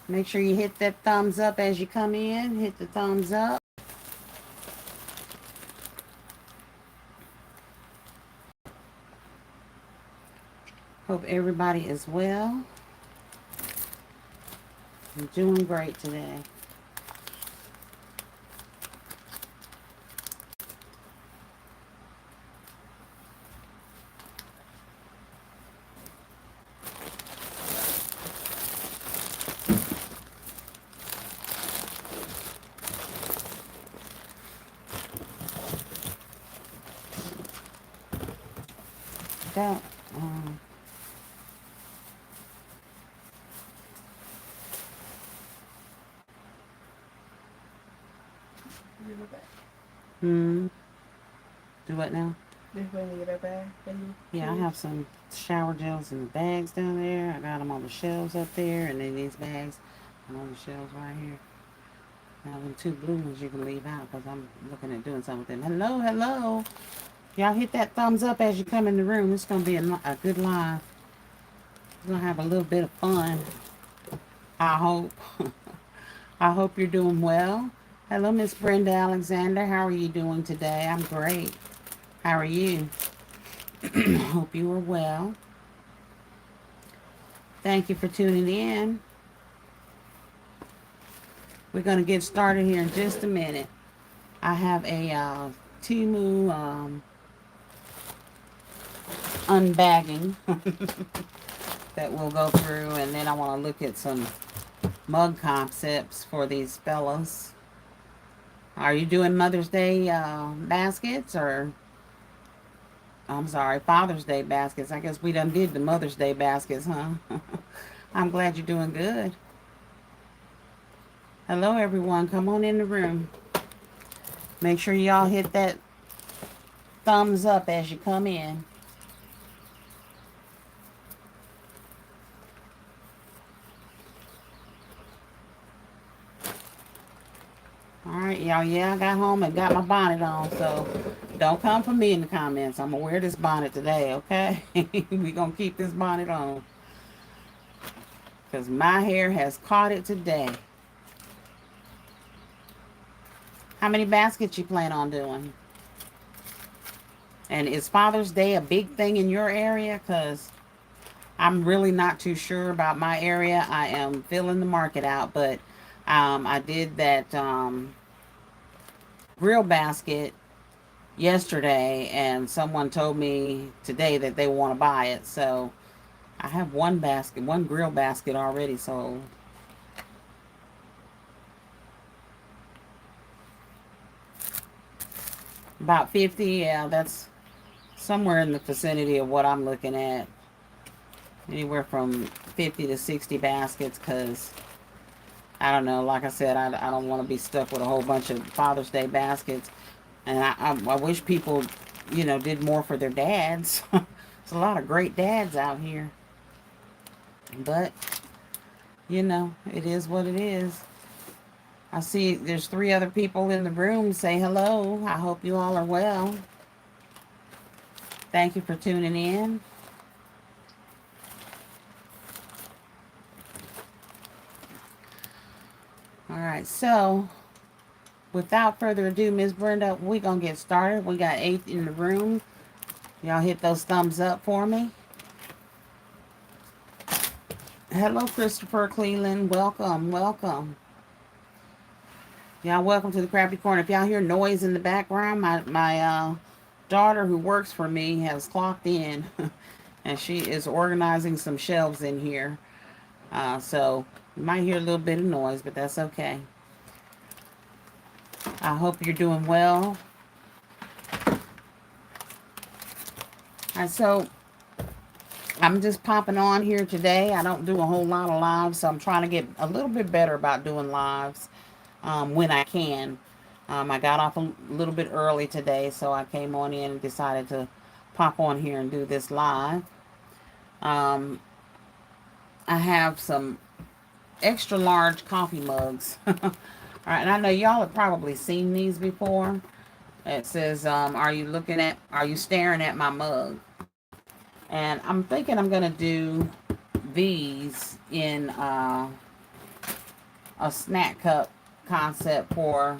Make sure you hit that thumbs up as you come in. Hit the thumbs up. Hope everybody is well. I'm doing great today. That, um, do what now? Yeah, I have some shower gels in the bags down there. I got them on the shelves up there, and then these bags are on the shelves right here. Now, them two blue ones you can leave out because I'm looking at doing something with them. Hello, hello. Y'all hit that thumbs up as you come in the room. It's going to be a good live. We're going to have a little bit of fun. I hope. I hope you're doing well. Hello, Miss Brenda Alexander. How are you doing today? I'm great. How are you? Hope you are well. Thank you for tuning in. We're going to get started here in just a minute. I have a Temu unbagging that we'll go through, and then I want to look at some mug concepts for these fellas. Are you doing Mother's Day baskets, or I'm sorry, Father's Day baskets? I guess we done did the Mother's Day baskets, huh? I'm glad you're doing good. Hello, everyone. Come on in the room. Make sure y'all hit that thumbs up as you come in. Alright, y'all. Yeah, I got home and got my bonnet on, so don't come for me in the comments. I'm going to wear this bonnet today, okay? We're going to keep this bonnet on. Because my hair has caught it today. How many baskets you plan on doing? And is Father's Day a big thing in your area? Because I'm really not too sure about my area. I am filling the market out, but I did that grill basket yesterday, and someone told me today that they want to buy it. So I have one grill basket already sold. About 50, yeah, that's somewhere in the vicinity of what I'm looking at. Anywhere from 50 to 60 baskets, because I don't know, like I said, I don't want to be stuck with a whole bunch of Father's Day baskets. And I wish people, you know, did more for their dads. There's a lot of great dads out here. But, you know, it is what it is. I see there's 3 other people in the room. Say hello. I hope you all are well. Thank you for tuning in. All right, so without further ado, Miss Brenda, we're going to get started. We got 8 in the room. Y'all hit those thumbs up for me. Hello, Christopher Cleveland. Welcome, welcome. Y'all welcome to the Krafty Korner. If y'all hear noise in the background, my daughter who works for me has clocked in. And she is organizing some shelves in here. So you might hear a little bit of noise, but that's okay. I hope you're doing well. And so I'm just popping on here today. I don't do a whole lot of lives, so I'm trying to get a little bit better about doing lives when I can. I got off a little bit early today, so I came on in and decided to pop on here and do this live. I have some extra large coffee mugs. All right, and I know y'all have probably seen these before. It says, are you staring at my mug? And I'm thinking I'm going to do these in a snack cup concept for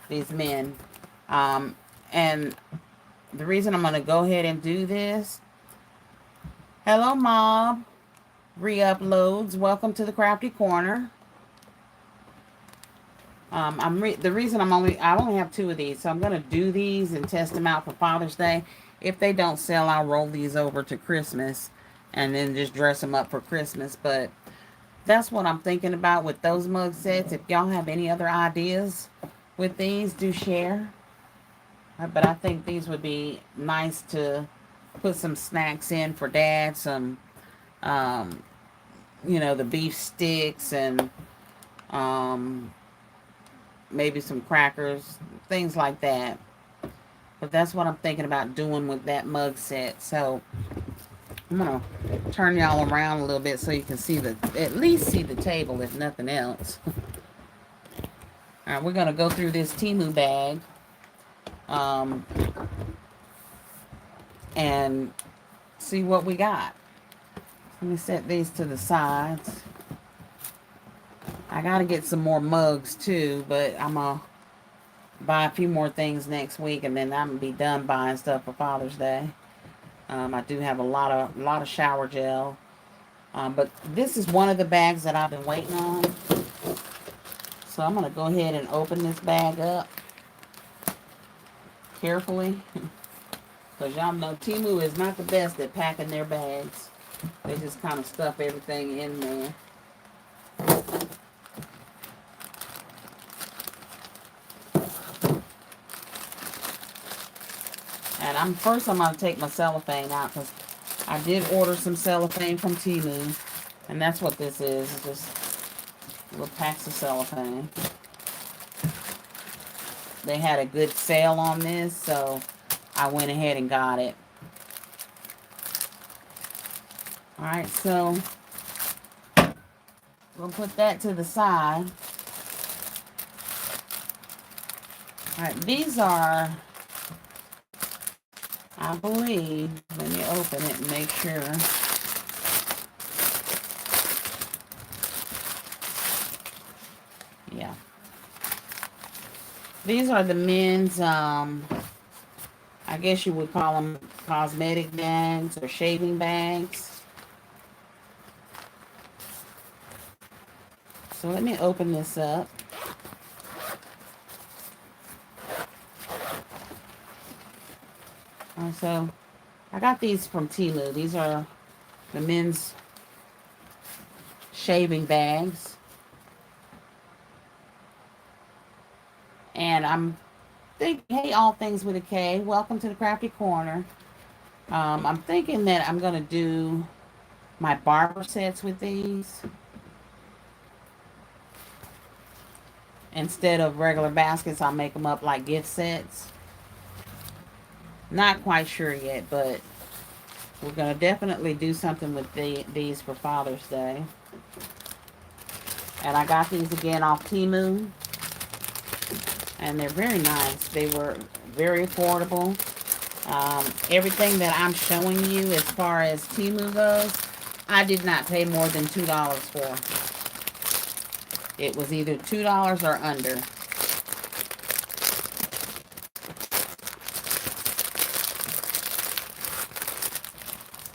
these men. And the reason I'm going to go ahead and do this. Hello, Mob. Re-uploads. Welcome to the Krafty Korner. The reason I only have 2 of these, so I'm going to do these and test them out for Father's Day. If they don't sell, I'll roll these over to Christmas and then just dress them up for Christmas. But that's what I'm thinking about with those mug sets. If y'all have any other ideas with these, do share. But I think these would be nice to put some snacks in for Dad. Some, you know, the beef sticks and maybe some crackers, things like that. But that's what I'm thinking about doing with that mug set. So I'm going to turn y'all around a little bit so you can see at least see the table, if nothing else. All right, we're going to go through this Temu bag. And see what we got. Let me set these to the sides. I got to get some more mugs too, but I'm going to buy a few more things next week, and then I'm going to be done buying stuff for Father's Day. I do have a lot of shower gel. But this is one of the bags that I've been waiting on. So I'm going to go ahead and open this bag up carefully. Because y'all know Temu is not the best at packing their bags. They just kind of stuff everything in there. And I'm going to take my cellophane out because I did order some cellophane from Temu. And that's what this is. It's just little packs of cellophane. They had a good sale on this, so I went ahead and got it. Alright, so we'll put that to the side. Alright, these are, I believe, let me open it and make sure. Yeah. These are the men's, I guess you would call them cosmetic bags or shaving bags. So let me open this up. So I got these from Temu. These are the men's shaving bags. And I'm thinking, hey, all things with a K, welcome to the Krafty Korner. I'm thinking that I'm going to do my barber sets with these. Instead of regular baskets, I'll make them up like gift sets. Not quite sure yet, but we're going to definitely do something with these for Father's Day. And I got these again off Temu. And they're very nice. They were very affordable. Everything that I'm showing you as far as Temu goes, I did not pay more than $2 for. It was either $2 or under.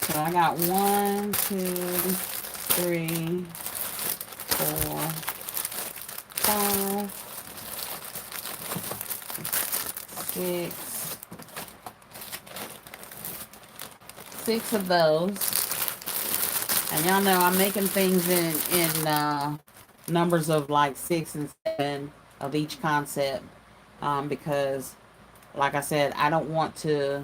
So I got 1, 2, 3, 4, 5, 6 of those. And y'all know I'm making things in numbers of like 6 and 7 of each concept. Because, like I said, I don't want to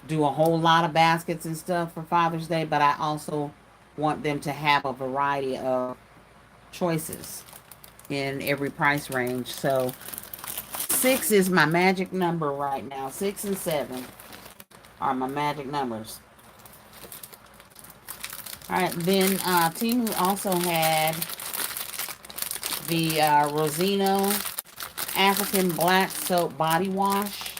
do a whole lot of baskets and stuff for Father's Day, but I also want them to have a variety of choices in every price range. So 6 is my magic number right now. 6 and 7 are my magic numbers. Alright, then Temu also had the Rosino African Black Soap Body Wash.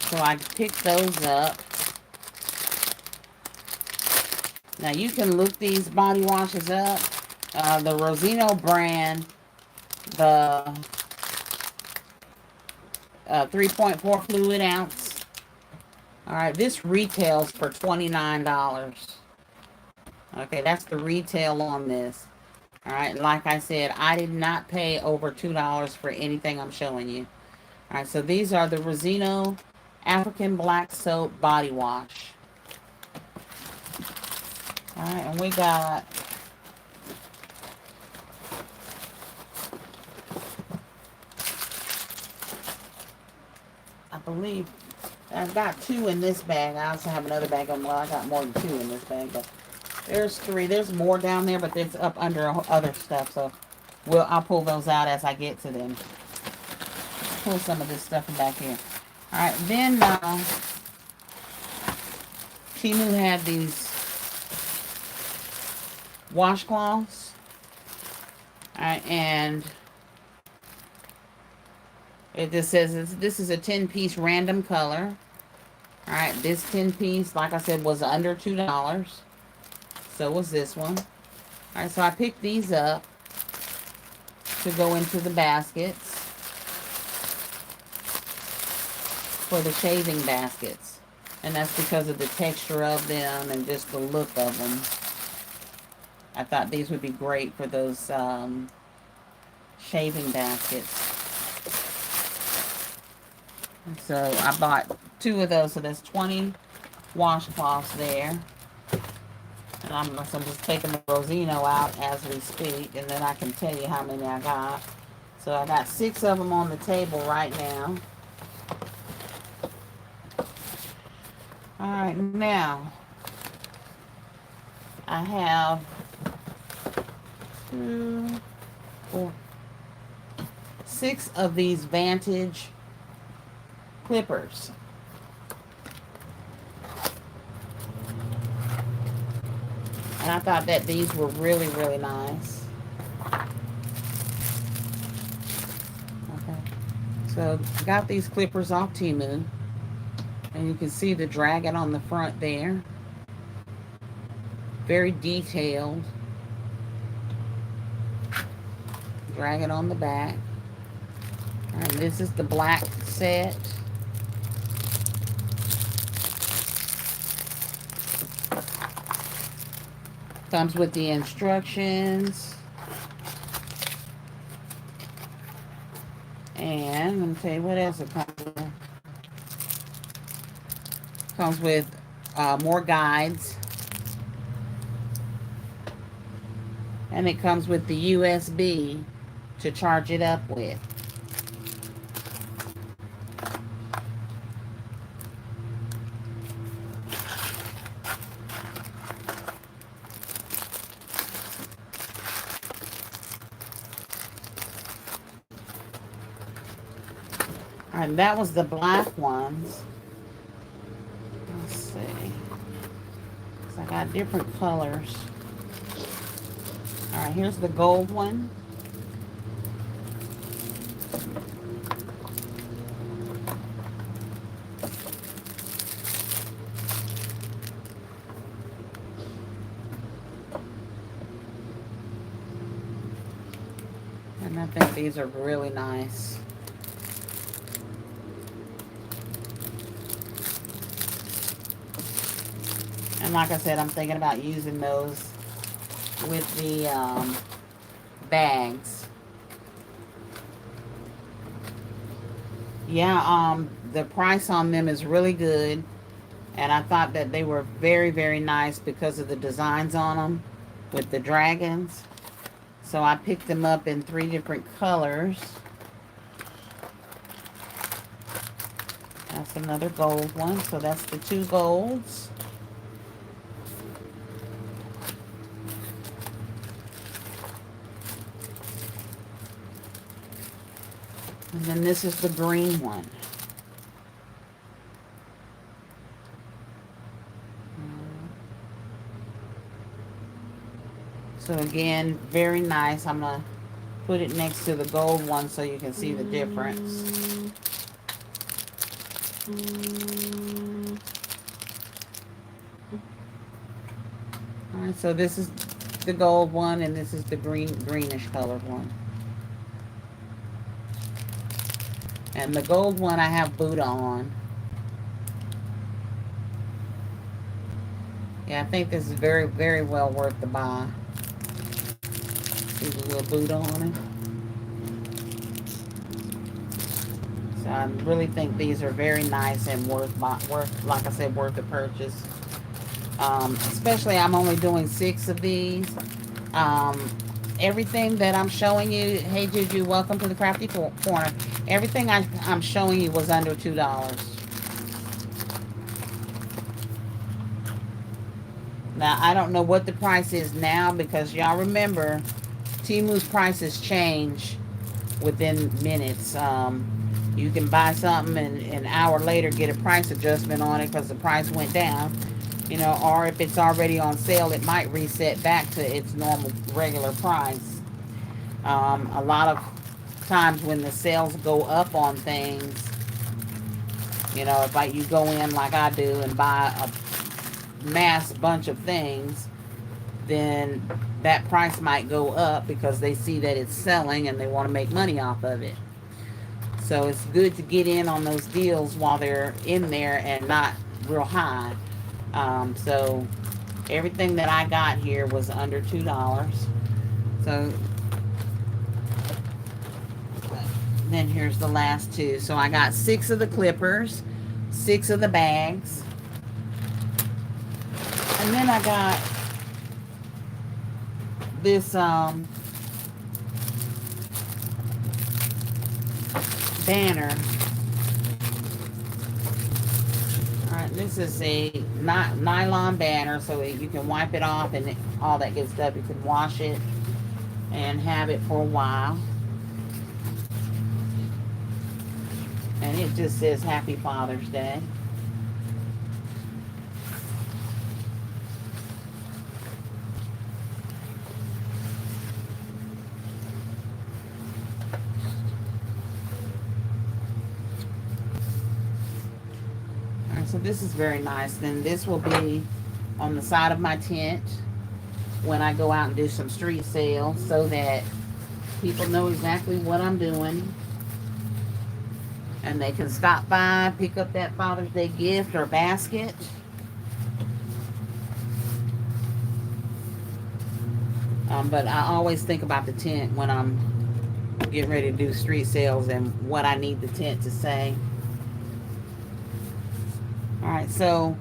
So I picked those up. Now you can look these body washes up The Rosino brand, the 3.4 fluid ounce. All right, this retails for $29. Okay, that's the retail on this. All right, like I said, I did not pay over $2 for anything I'm showing you. All right, so these are the Rosino African Black Soap Body Wash. All right, and we got I believe I've got 2 in this bag. I also have another bag of, well, I got more than 2 in this bag, but there's 3. There's more down there, but it's up under other stuff, so I'll pull those out as I get to them. Pull some of this stuff back here. All right, then Temu had these washcloths. All right, and it just says this is a 10-piece random color. All right, this 10-piece, like I said, was under $2. So was this one. All right, so I picked these up to go into the baskets for the shaving baskets. And that's because of the texture of them and just the look of them. I thought these would be great for those shaving baskets. So I bought 2 of those, so there's 20 washcloths there. And I'm just taking the Rosino out as we speak, and then I can tell you how many I got. So I got 6 of them on the table right now. All right, now I have 2, 4, 6 of these Vantage clippers. And I thought that these were really, really nice. Okay. So I got these clippers off Temu. And you can see the dragon on the front there. Very detailed. Dragon on the back. All right, this is the black set. Comes with the instructions. And let me tell you what else it comes with. Comes with more guides. And it comes with the USB to charge it up with. All right, that was the black ones. Let's see. So I got different colors. All right, here's the gold one. And I think these are really nice. And like I said, I'm thinking about using those with the bags. Yeah, the price on them is really good. And I thought that they were very, very nice because of the designs on them with the dragons. So I picked them up in 3 different colors. That's another gold one. So that's the 2 golds. And then this is the green one. So again, very nice. I'm going to put it next to the gold one so you can see the difference. Alright, so this the gold one, and this is the greenish colored one. And the gold one I have Buddha on. Yeah, I think this is very, very well worth the buy. See the little Buddha on it. So I really think these are very nice and worth, like I said, worth the purchase. Especially I'm only doing 6 of these. Everything that I'm showing you, hey Juju, welcome to the Krafty Korner. Everything I'm showing you was under $2. Now, I don't know what the price is now because y'all remember Temu's prices change within minutes. You can buy something and an hour later get a price adjustment on it because the price went down. You know, or if it's already on sale, it might reset back to its normal regular price. A lot of times when the sales go up on things, you know, if you go in like I do and buy a mass bunch of things, then that price might go up because they see that it's selling and they want to make money off of it. So it's good to get in on those deals while they're in there and not real high. So everything that I got here was under $2. So then here's the last 2. So I got 6 of the clippers, 6 of the bags, and then I got this banner. Alright, this is a nylon banner, so you can wipe it off and all that good stuff. You can wash it and have it for a while. And it just says Happy Father's Day. So this is very nice. Then this will be on the side of my tent when I go out and do some street sales so that people know exactly what I'm doing. And they can stop by, pick up that Father's Day gift or basket. But I always think about the tent when I'm getting ready to do street sales and what I need the tent to say. Alright, so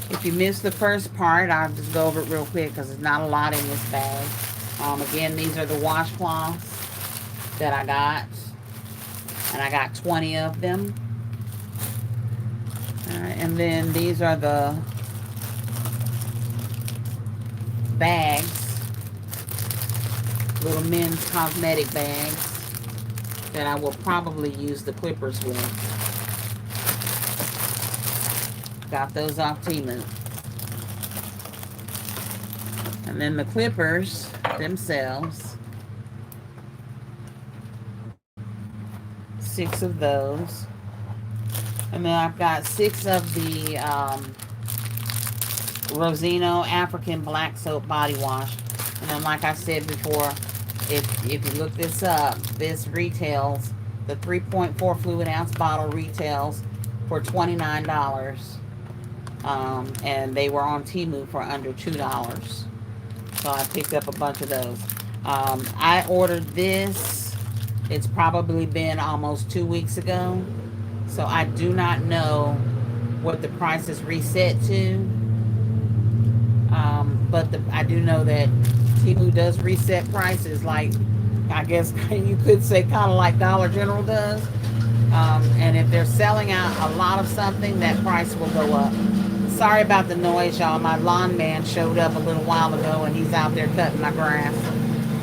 if you missed the first part, I'll just go over it real quick because there's not a lot in this bag. Again, these are the washcloths that I got. And I got 20 of them. Alright, and then these are the bags. Little men's cosmetic bags that I will probably use the clippers with. Got those off Temu. And then the clippers themselves. 6 of those. And then I've got 6 of the Rosino African Black Soap Body Wash. And then like I said before, if you look this up, this retails, the 3.4 fluid ounce bottle retails for $29. And they were on Temu for under $2. So I picked up a bunch of those. I ordered this. It's probably been almost 2 weeks ago. So I do not know what the price is reset to. But I do know that Temu does reset prices like, I guess you could say kind of like Dollar General does. And if they're selling out a lot of something, that price will go up. Sorry about the noise, y'all. My lawn man showed up a little while ago and he's out there cutting my grass.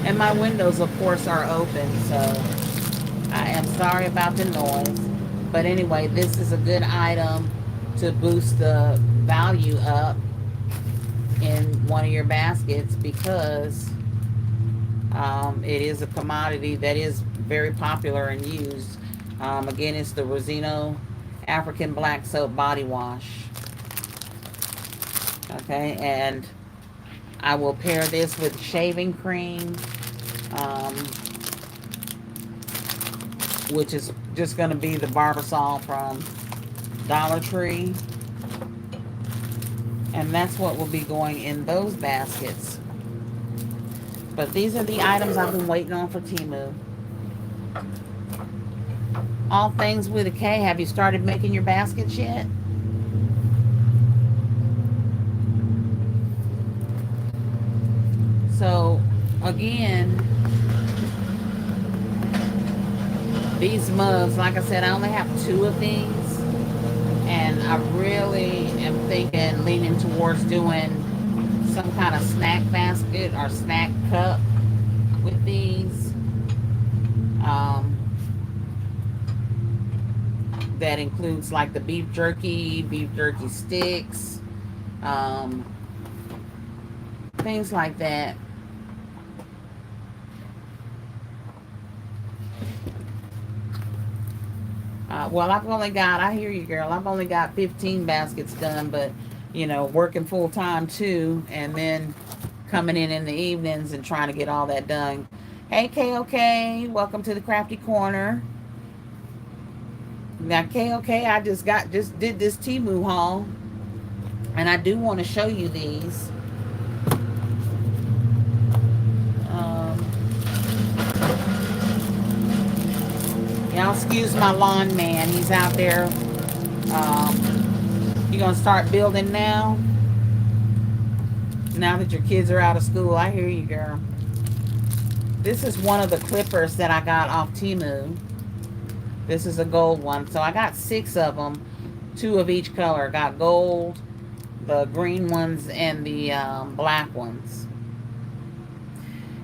And my windows, of course, are open, so I am sorry about the noise. But anyway, this is a good item to boost the value up in one of your baskets because it is a commodity that is very popular and used. Again, it's the Rosino African Black Soap Body Wash. Okay, and I will pair this with shaving cream, um, which is just going to be the Barbasol from Dollar Tree. And that's what will be going in those baskets. But these are the items I've been waiting on for Temu. All things with a K. Have you started making your baskets yet? So, again, these mugs, like I said, I only have 2 of these. And I really am thinking, leaning towards doing some kind of snack basket or snack cup with these. That includes like the beef jerky sticks, um, things like that. Well, I hear you, girl. I've only got 15 baskets done, but, working full time too, and then coming in the evenings and trying to get all that done. Hey, KOK, welcome to the Krafty Korner. Now, KOK, I just did this Temu haul, and I do want to show you these. Y'all excuse my lawn man. He's out there. You gonna start building now? Now that your kids are out of school, I hear you, girl. This is one of the clippers that I got off Temu. This is a gold one. So I got 6 of them. 2 of each color. Got gold, the green ones, and the black ones.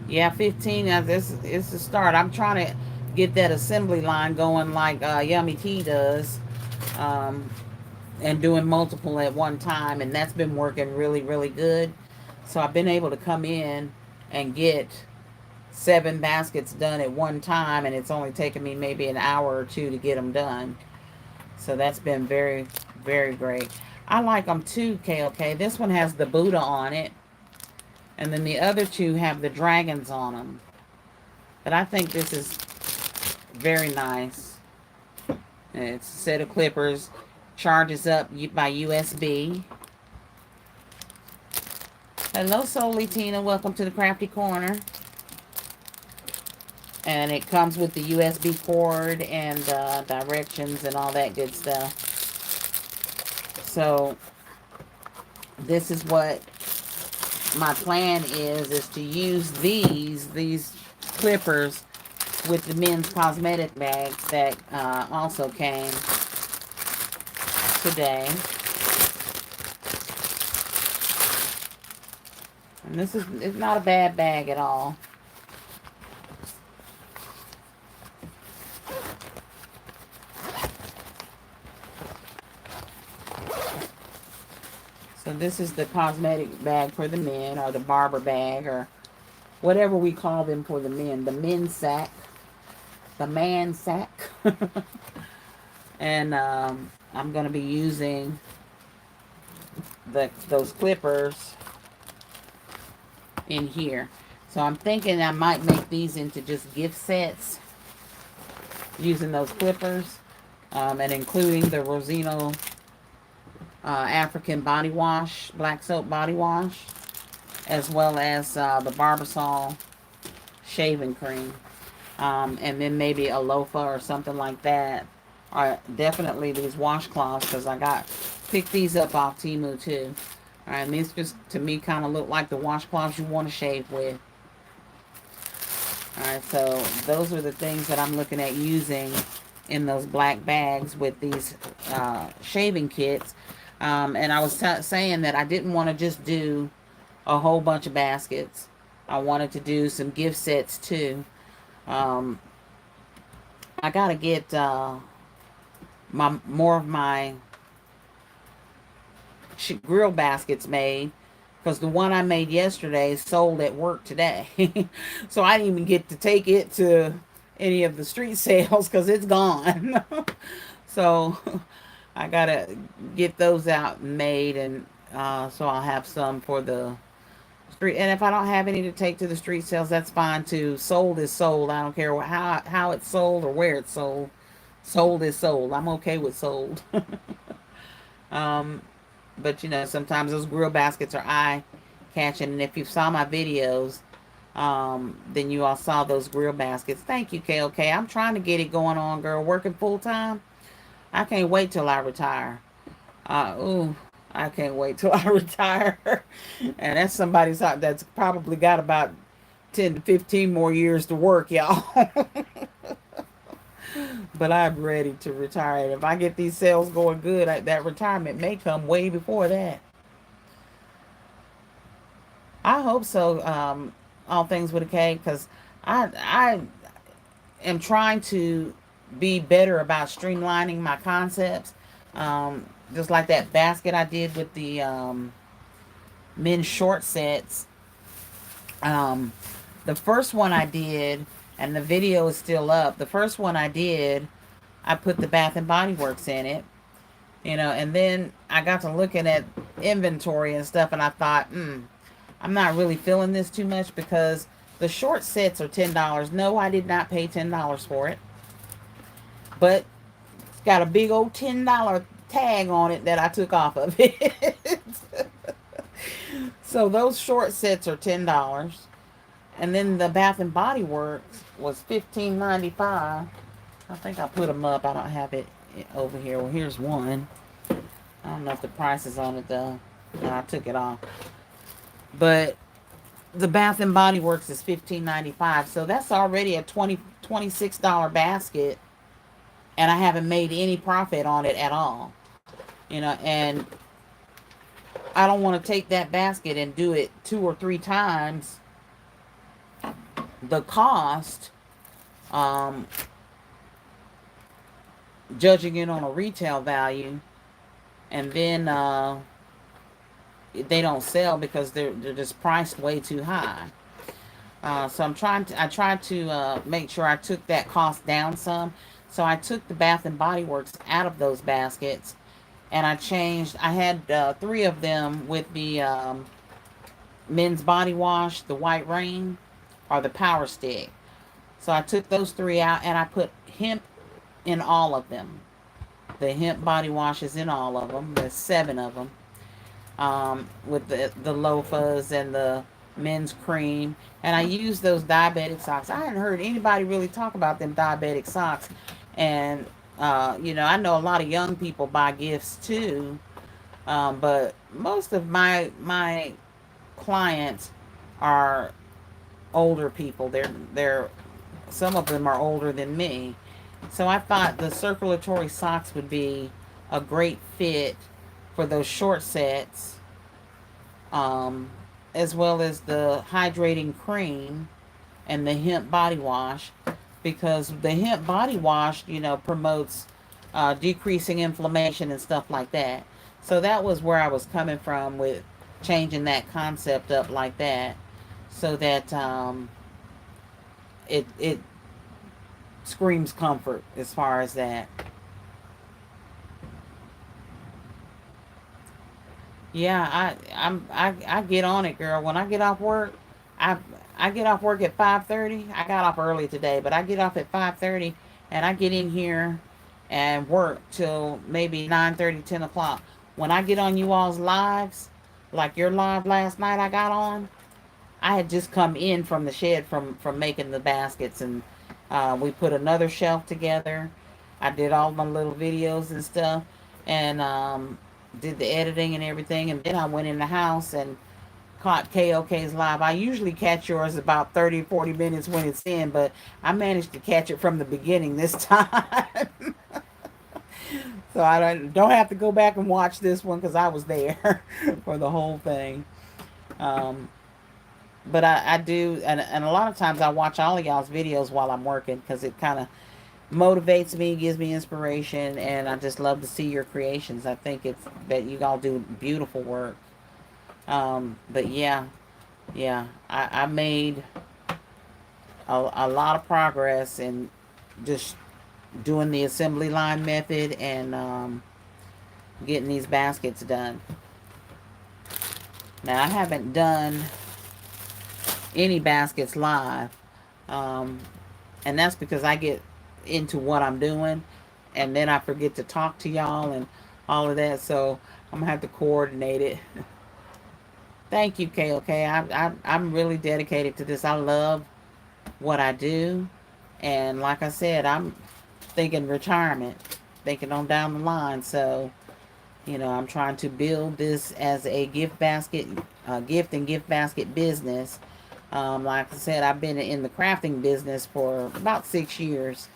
Yeah, 15. This is the start. I'm trying to get that assembly line going like Yummy Tea does. And doing multiple at one time. And that's been working really, really good. So I've been able to come in and get 7 baskets done at one time, and it's only taken me maybe an hour or 2 to get them done. So that's been very, very great. I like them too, KOK. This one has the Buddha on it, and then the other 2 have the dragons on them. But I think this is very nice. And it's a set of clippers. Charges up by USB. Hello, Soli Tina. Welcome to the Krafty Korner. And it comes with the USB cord and directions and all that good stuff. So, this is what my plan is to use these clippers with the men's cosmetic bags that also came today. And it's not a bad bag at all. So this is the cosmetic bag for the men, or the barber bag, or whatever we call them for the men. The men's sack. The man sack. And I'm going to be using those clippers in here. So I'm thinking I might make these into just gift sets using those clippers, and including the Rosino African body wash, black soap body wash, as well as the Barbasol shaving cream, and then maybe a loofah or something like that. Or definitely these washcloths, because I picked these up off Temu too. Alright, and these just to me kind of look like the washcloths you want to shave with. Alright, so those are the things that I'm looking at using in those black bags with these shaving kits. And I was saying that I didn't want to just do a whole bunch of baskets. I wanted to do some gift sets too. I gotta get more of my grill baskets made, because the one I made yesterday sold at work today. So I didn't even get to take it to any of the street sales because it's gone. So I gotta get those out and made, and so I'll have some for the Street, and if I don't have any to take to the street sales, that's fine too. Sold is sold. I don't care how it's sold or where it's sold. Sold is sold. I'm okay with sold. um, but sometimes those grill baskets are eye catching, and if you saw my videos, then you all saw those grill baskets. Thank you, KOK. I'm trying to get it going on, girl. Working full time. I can't wait till I retire. Ooh, I can't wait till I retire. And that's somebody's that's probably got about 10 to 15 more years to work, y'all. But I'm ready to retire. And if I get these sales going good, that retirement may come way before that. I hope so. All things with a K, because I am trying to be better about streamlining my concepts. Just like that basket I did with the men's short sets. The first one I did, and the video is still up. The first one I did, I put the Bath and Body Works in it, and then I got to looking at inventory and stuff, and I thought, I'm not really feeling this too much because the short sets are $10. No, I did not pay $10 for it, but it's got a big old $10 tag on it that I took off of it. So those short sets are $10. And then the Bath and Body Works was $15.95. I think I put them up. I don't have it over here. Well, here's one. I don't know if the price is on it though. No, I took it off. But the Bath and Body Works is $15.95. So that's already a $26 basket. And I haven't made any profit on it at all. And I don't want to take that basket and do it 2 or 3 times the cost, judging it on a retail value, and then they don't sell because they're just priced way too high. So I tried to make sure I took that cost down some. So I took the Bath and Body Works out of those baskets, and I had 3 of them with the men's body wash, the White Rain, or the Power Stick. So I took those 3 out, and I put hemp in all of them. The hemp body wash is in all of them. There's 7 of them. With the loafers and the men's cream. And I used those diabetic socks. I hadn't heard anybody really talk about them diabetic socks. And, I know a lot of young people buy gifts too. But most of my clients are older people. Some of them are older than me. So I thought the circulatory socks would be a great fit for those short sets, as well as the hydrating cream and the hemp body wash, because the hemp body wash, promotes decreasing inflammation and stuff like that. So that was where I was coming from with changing that concept up like that, so that it screams comfort as far as that. Yeah, I get on it, girl. When I get off work, I get off work at 5:30. I got off early today, but I get off at 5:30, and I get in here and work till maybe 9:30, 10 o'clock. When I get on you all's lives, like your live last night I got on, I had just come in from the shed from making the baskets, and we put another shelf together. I did all my little videos and stuff, and did the editing and everything, and then I went in the house and caught KOK's live. I usually catch yours about 30, 40 minutes when it's in, but I managed to catch it from the beginning this time. So I don't have to go back and watch this one because I was there for the whole thing. But I do, and a lot of times I watch all of y'all's videos while I'm working because it kind of motivates me, gives me inspiration, and I just love to see your creations. I think it's that you all do beautiful work. But yeah, I made a lot of progress in just doing the assembly line method and getting these baskets done. Now I haven't done any baskets live. And that's because I get into what I'm doing, and then I forget to talk to y'all and all of that. So I'm gonna have to coordinate it. Thank you, KOK. I'm really dedicated to this. I love what I do, and like I said, I'm thinking retirement, thinking on down the line. So I'm trying to build this as a gift and gift basket business. Like I said, I've been in the crafting business for about 6 years.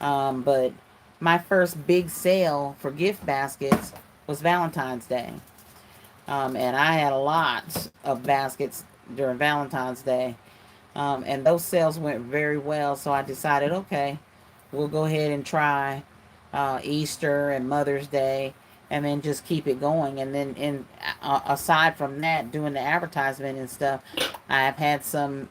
But my first big sale for gift baskets was Valentine's Day. And I had a lot of baskets during Valentine's Day. And those sales went very well. So I decided, okay, we'll go ahead and try Easter and Mother's Day, and then just keep it going. And then, aside from that, doing the advertisement and stuff, I've had some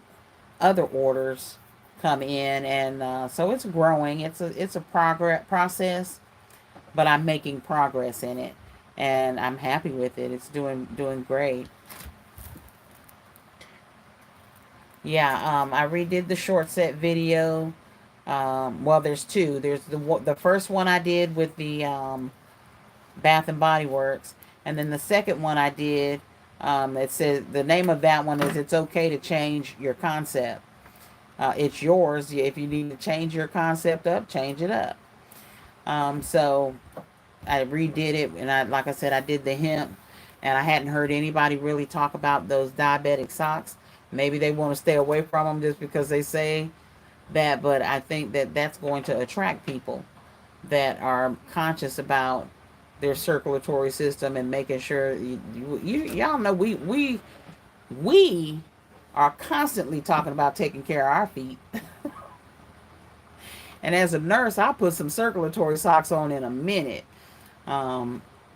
other orders come in, and so it's growing. It's a progress process, but I'm making progress in it, and I'm happy with it. It's doing great. Yeah, I redid the short set video. Well, there's two. There's the first one I did with the Bath and Body Works, and then the second one I did. It says the name of that one is "It's Okay to Change Your Concept." It's yours. If you need to change your concept up, change it up. So I redid it, and like I said, I did the hemp, and I hadn't heard anybody really talk about those diabetic socks. Maybe they want to stay away from them just because they say that, but I think that that's going to attract people that are conscious about their circulatory system and making sure y'all know we are constantly talking about taking care of our feet. And as a nurse, I'll put some circulatory socks on in a minute,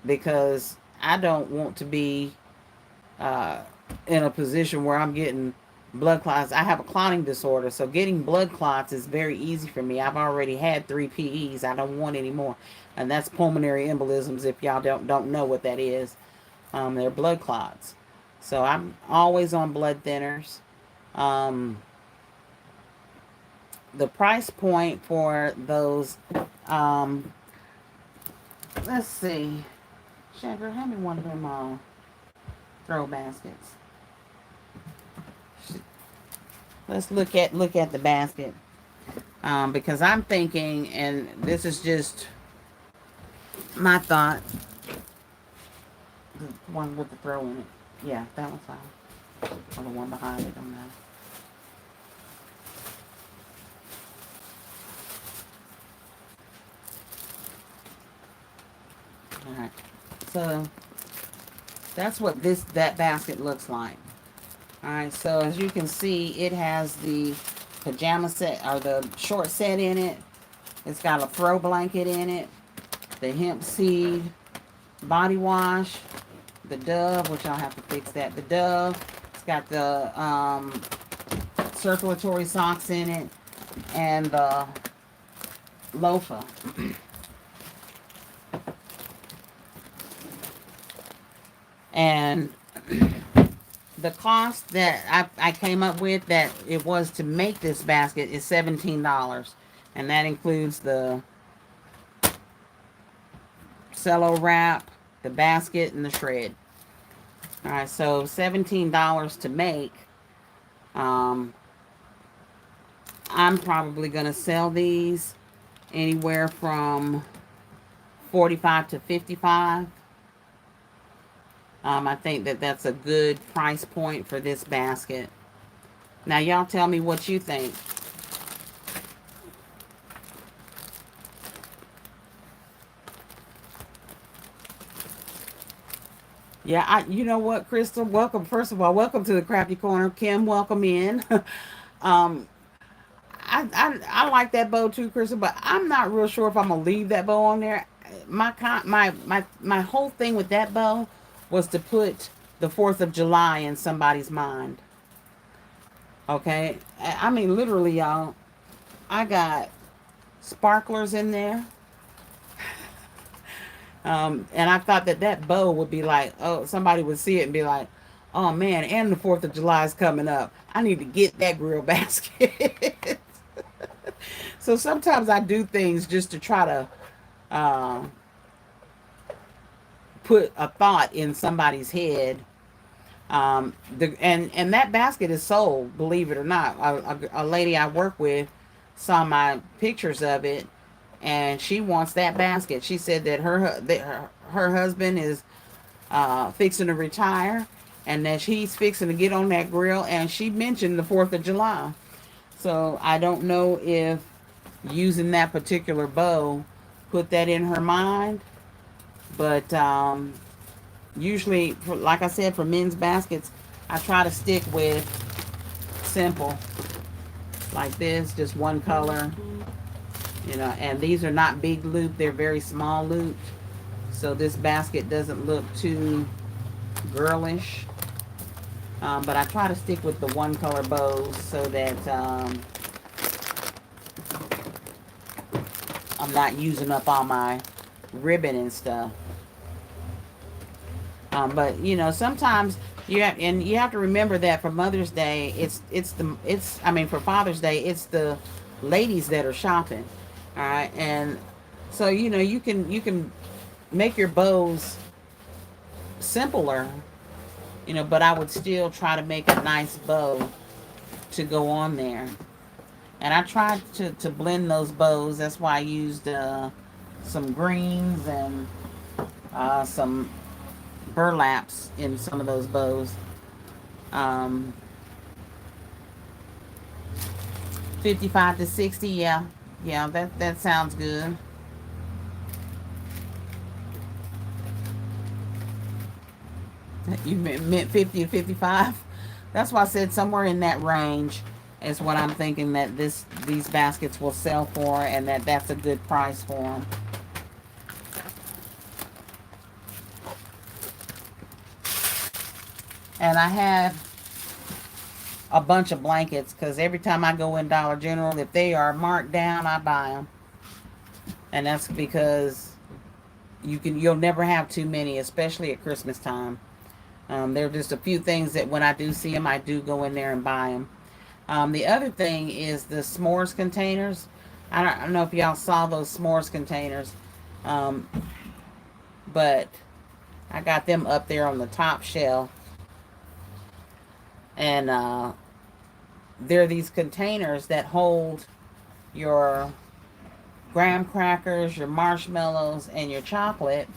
because I don't want to be uh, in a position where I'm getting blood clots. I have a clotting disorder, so getting blood clots is very easy for me. I've already had 3 PEs. I don't want any more, and that's pulmonary embolisms. If y'all don't know what that is, they're blood clots. So I'm always on blood thinners. Um, the price point for those, let's see, Shaker, hand me one of them throw baskets. Let's look at the basket, because I'm thinking, and this is just my thought. The one with the throw in it, yeah, that one's fine. Or the one behind it, don't matter. All right, so that's what that basket looks like. All right, so as you can see, it has the pajama set, or the short set in it. It's got a throw blanket in it, the hemp seed body wash, the Dove, which I'll have to fix that. The Dove, it's got the circulatory socks in it, and the loafer. And the cost that I came up with that it was to make this basket is $17. And that includes the cello wrap, the basket, and the shred. Alright, so $17 to make. I'm probably going to sell these anywhere from 45 to 55. I think that that's a good price point for this basket. Now, y'all tell me what you think. Yeah, you know what, Crystal? Welcome. First of all, welcome to the Krafty Korner. Kim, welcome in. um, I like that bow too, Crystal, but I'm not real sure if I'm gonna leave that bow on there. My whole thing with that bow was to put the 4th of July in somebody's mind. Okay, I mean literally, y'all. I got sparklers in there. And I thought that bow would be like, oh, somebody would see it and be like, Oh man, and the 4th of July is coming up. I need to get that grill basket. So sometimes I do things just to try to uh, put a thought in somebody's head. And that basket is sold, believe it or not. A lady I work with saw my pictures of it, and she wants that basket. She said that her husband is fixing to retire, and that he's fixing to get on that grill. And she mentioned the 4th of July, so I don't know if using that particular bow put that in her mind, but usually, like I said, for men's baskets, I try to stick with simple, like this, just one color, and these are not big loop, they're very small loop, so this basket doesn't look too girlish, but I try to stick with the one color bows so that I'm not using up all my ribbon and stuff. But sometimes you have to remember that for Mother's Day, for Father's Day, it's the ladies that are shopping. All right, and so you can make your bows simpler, but I would still try to make a nice bow to go on there. And I tried to blend those bows. That's why I used some greens and some burlaps in some of those bows. Um, 55 to 60, yeah. Yeah, that sounds good. You meant 50 to 55? That's why I said somewhere in that range is what I'm thinking that these baskets will sell for, and that's a good price for them. And I have a bunch of blankets because every time I go in Dollar General, if they are marked down, I buy them. And that's because you'll never have too many, especially at Christmas time. There are just a few things that when I do see them, I do go in there and buy them. The other thing is the s'mores containers. I don't know if y'all saw those s'mores containers, um, but I got them up there on the top shelf. And there are these containers that hold your graham crackers, your marshmallows, and your chocolate.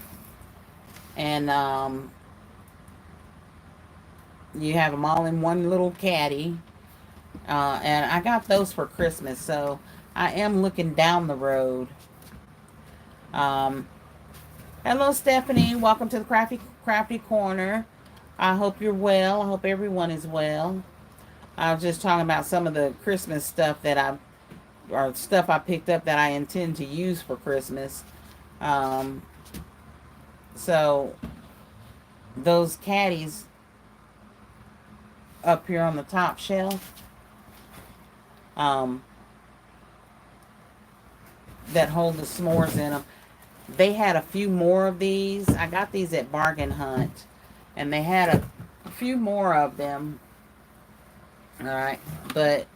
And you have them all in one little caddy. And I got those for Christmas, so I am looking down the road. Um, Hello, Stephanie. Welcome to the Krafty Korner. I hope you're well. I hope everyone is well. I was just talking about some of the Christmas stuff stuff I picked up that I intend to use for Christmas. Um, so those caddies up here on the top shelf, um, that hold the s'mores in them. They had a few more of these. I got these at Bargain Hunt, and they had a few more of them. All right, but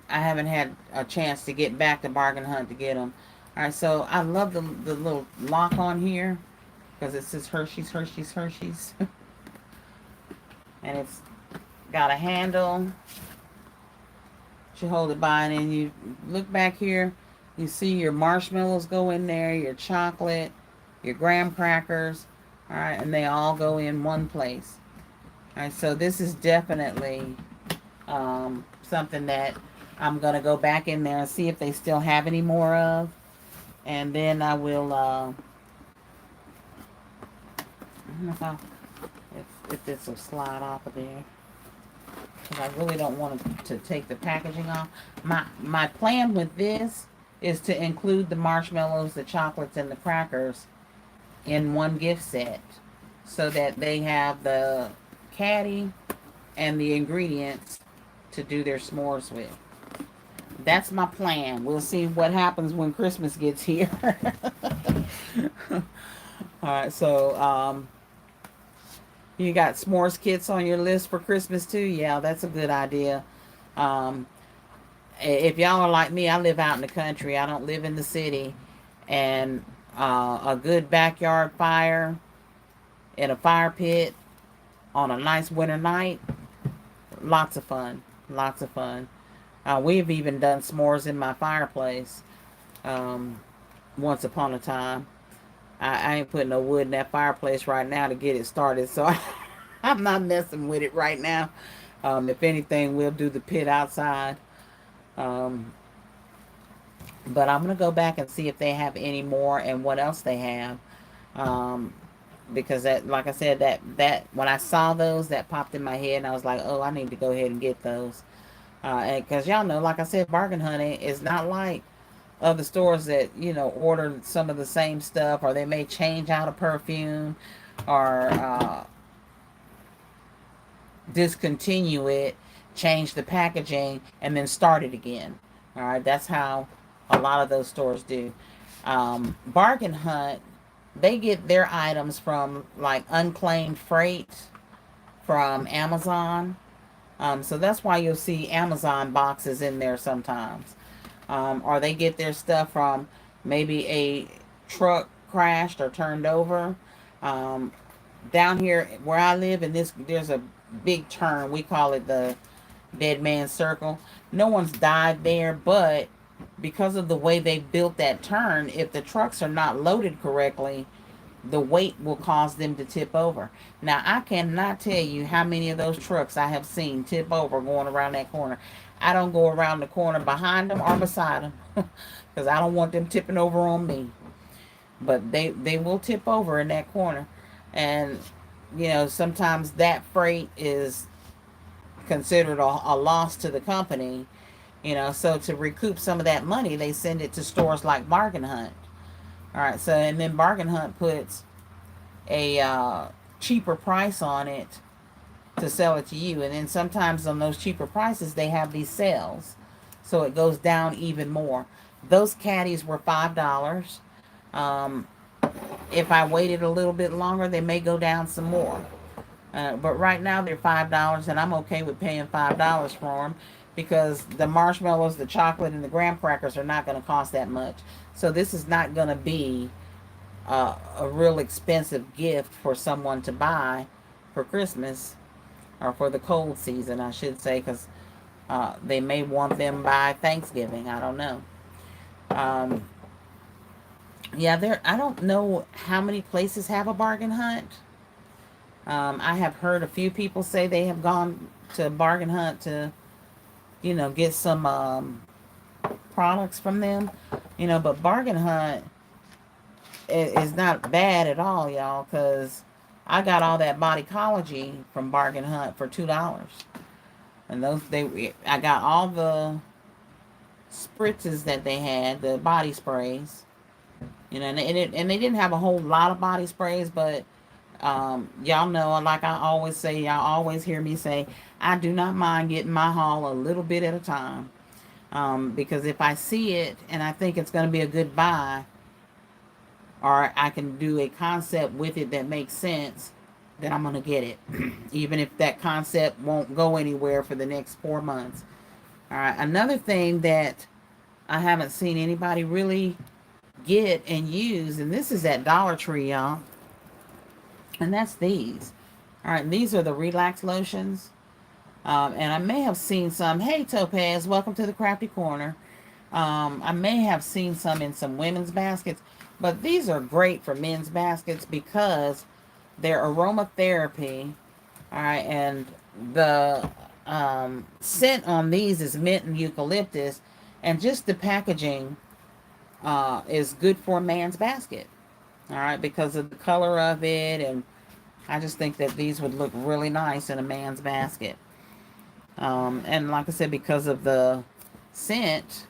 I haven't had a chance to get back to Bargain Hunt to get them. All right, so I love the little lock on here because it says Hershey's, Hershey's, Hershey's. And it's got a handle. You hold it by, and then you look back here. You see your marshmallows go in there, your chocolate, your graham crackers. All right, and they all go in one place. All right, so this is definitely something that I'm going to go back in there and see if they still have any more of. And then I will, I don't know if this will slide off of there. Because I really don't want to take the packaging off. My plan with this is to include the marshmallows, the chocolates, and the crackers in one gift set. So that they have the caddy and the ingredients to do their s'mores with. That's my plan. We'll see what happens when Christmas gets here. Alright, so You got s'mores kits on your list for Christmas too? Yeah, that's a good idea. Um, if y'all are like me, I live out in the country. I don't live in the city. And a good backyard fire in a fire pit on a nice winter night, lots of fun. Lots of fun. We've even done s'mores in my fireplace um, once upon a time. I ain't putting no wood in that fireplace right now to get it started, so I'm not messing with it right now. If anything, we'll do the pit outside. Um, but I'm gonna go back and see if they have any more and what else they have. Um, because that, like I said, that when I saw those, that popped in my head, and I was like, oh, I need to go ahead and get those. And because y'all know, like I said, bargain hunting is not like other stores that, you know, order some of the same stuff, or they may change out a perfume, or discontinue it, change the packaging, and then start it again. All right, that's how a lot of those stores do. Bargain hunt, they get their items from like unclaimed freight from Amazon. So that's why you'll see Amazon boxes in there sometimes. Or they get their stuff from maybe a truck crashed or turned over. Um, Down here where I live, in this, there's a big turn. We call it the Dead Man's Circle. No one's died there, but because of the way they built that turn, if the trucks are not loaded correctly, the weight will cause them to tip over. Now, I cannot tell you how many of those trucks I have seen tip over going around that corner. I don't go around the corner behind them or beside them because I don't want them tipping over on me. But they will tip over in that corner. And, you know, sometimes that freight is considered a loss to the company. You know, so to recoup some of that money, they send it to stores like Bargain Hunt. All right, so and then Bargain Hunt puts a cheaper price on it to sell it to you. And then sometimes on those cheaper prices, they have these sales. So it goes down even more. Those caddies were $5. Um, if I waited a little bit longer, they may go down some more. But right now they're $5, and I'm okay with paying $5 for them because the marshmallows, the chocolate, and the graham crackers are not going to cost that much. So this is not going to be a real expensive gift for someone to buy for Christmas, or for the cold season, I should say, because they may want them by Thanksgiving. I don't know. Um, yeah, there. I don't know how many places have a bargain hunt. I have heard a few people say they have gone to bargain hunt to, you know, get some products from them. You know, but bargain hunt is not bad at all, y'all, because I got all that bodycology from Bargain Hunt for $2. And I got all the spritzes that they had, the body sprays. You know, and they didn't have a whole lot of body sprays, but y'all know, like I always say, y'all always hear me say, I do not mind getting my haul a little bit at a time. Because if I see it and I think it's going to be a good buy, or I can do a concept with it that makes sense, then I'm going to get it. Even if that concept won't go anywhere for the next 4 months. All right. Another thing that I haven't seen anybody really get and use, and this is at Dollar Tree, y'all, and that's these. All right. These are the relax lotions. And I may have seen some. Hey, Topaz, welcome to the Krafty Korner. I may have seen some in some women's baskets, but these are great for men's baskets because they're aromatherapy. All right, and the scent on these is mint and eucalyptus, and just the packaging is good for a man's basket. All right, because of the color of it, and I just think that these would look really nice in a man's basket. And like I said, because of the scent,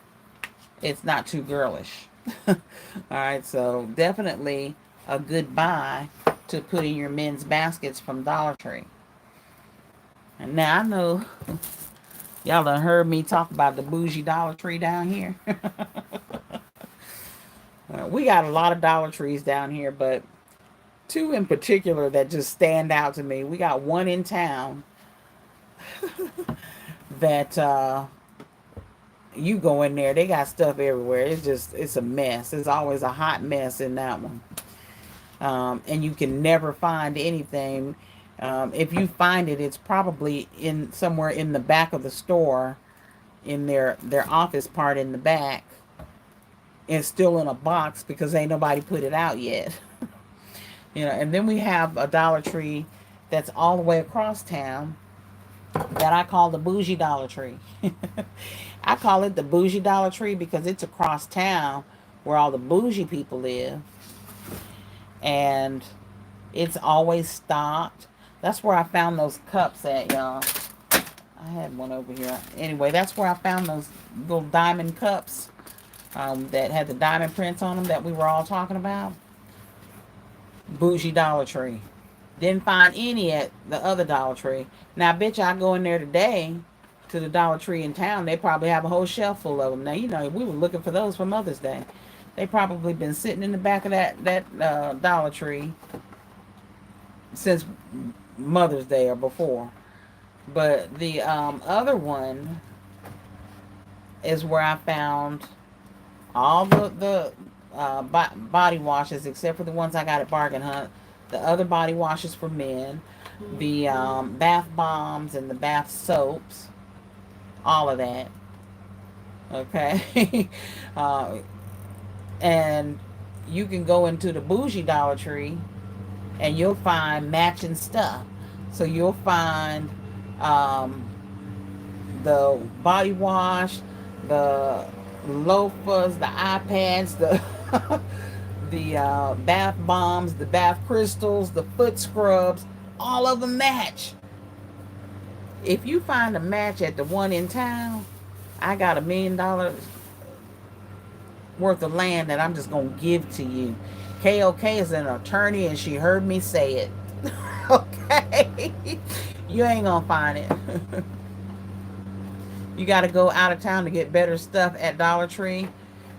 it's not too girlish. All right, so definitely a good buy to put in your men's baskets from Dollar Tree. And now I know y'all done heard me talk about the bougie Dollar Tree down here. We got a lot of Dollar Trees down here, but two in particular that just stand out to me. We got one in town that you go in there, they got stuff everywhere. It's a mess. It's always a hot mess in that one. And you can never find anything. If you find it, it's probably in somewhere in the back of the store, in their office part in the back. It's still in a box because ain't nobody put it out yet. And then we have a Dollar Tree that's all the way across town that I call the bougie Dollar Tree. I call it the bougie Dollar Tree because it's across town where all the bougie people live. And it's always stocked. That's where I found those cups at, y'all. I had one over here. Anyway, that's where I found those little diamond cups that had the diamond prints on them that we were all talking about. Bougie Dollar Tree. Didn't find any at the other Dollar Tree. Now, I bet you I go in there today to the Dollar Tree in town. They probably have a whole shelf full of them. Now, we were looking for those for Mother's Day. They probably been sitting in the back of that Dollar Tree since Mother's Day or before. But the other one is where I found all the body washes, except for the ones I got at Bargain Hunt. The other body washes for men, the bath bombs and the bath soaps, all of that. Okay. And you can go into the bougie Dollar Tree and you'll find matching stuff. So you'll find the body wash, the loafers, the iPads, the the bath bombs, the bath crystals, the foot scrubs, all of them match. If you find a match at the one in town, I got $1 million worth of land that I'm just gonna give to you. KOK is an attorney and she heard me say it. Okay. You ain't gonna find it. You got to go out of town to get better stuff at Dollar Tree.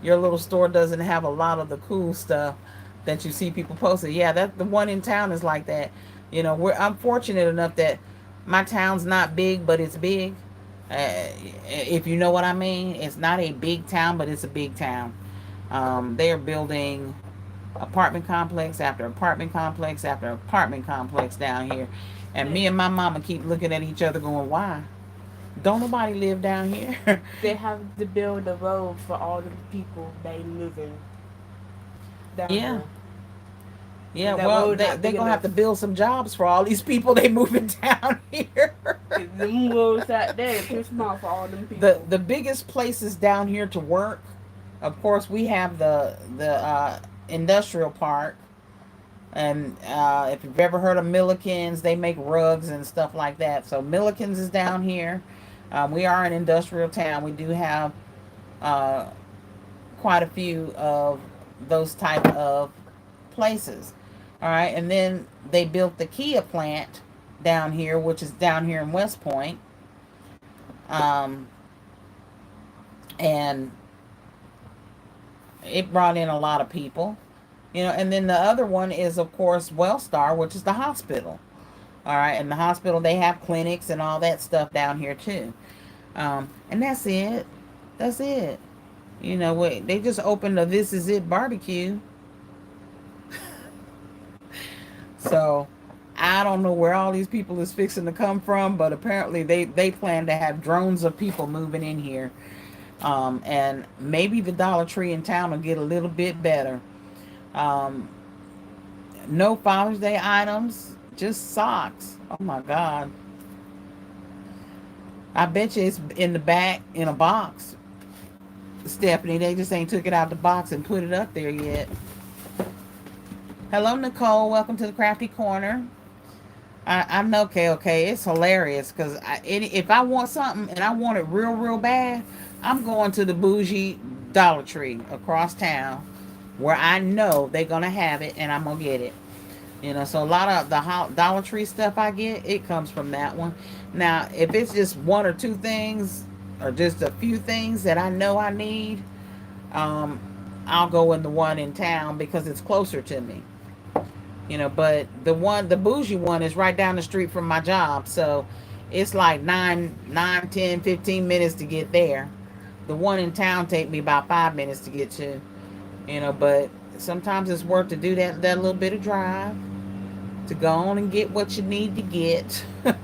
Your little store doesn't have a lot of the cool stuff that you see people posted. Yeah, that the one in town is like that. I'm fortunate enough that my town's not big, but it's big. If you know what I mean, it's not a big town, but it's a big town. They are building apartment complex after apartment complex after apartment complex down here, and me and my mama keep looking at each other, going, "Why? Don't nobody live down here?" They have to build a road for all the people they live in down Yeah. here. Yeah, And that well, road not they big gonna have enough. to build some jobs for all these people they moving down here. Them roads out there too small for all them the people. the biggest places down here to work, of course, we have the industrial park, and if you've ever heard of Millikins, they make rugs and stuff like that. So Millikins is down here. We are an industrial town. We do have uh, quite a few of those type of places. All right, and then they built the Kia plant down here, which is down here in West Point, um, and it brought in a lot of people. And then the other one is, of course, Wellstar, which is the hospital. All right, and the hospital, they have clinics and all that stuff down here too. And that's it. That's it. Wait, they just opened a This Is It barbecue. So I don't know where all these people is fixing to come from, but apparently they plan to have drones of people moving in here. And maybe the Dollar Tree in town will get a little bit better. Um, no Father's Day items, just socks. Oh my God. I bet you it's in the back in a box, Stephanie. They just ain't took it out the box and put it up there yet. Hello, Nicole. Welcome to the Krafty Korner. I know, okay. It's hilarious because if I want something and I want it real, real bad, I'm going to the bougie Dollar Tree across town where I know they're going to have it and I'm going to get it. So a lot of the Dollar Tree stuff I get, it comes from that one. Now, if it's just one or two things or just a few things that I know I need, um, I'll go in the one in town because it's closer to me. You know, but the bougie one is right down the street from my job. So it's like 10, 15 minutes to get there. The one in town take me about 5 minutes to get to. You know, but sometimes it's worth to do that little bit of drive to go on and get what you need to get. All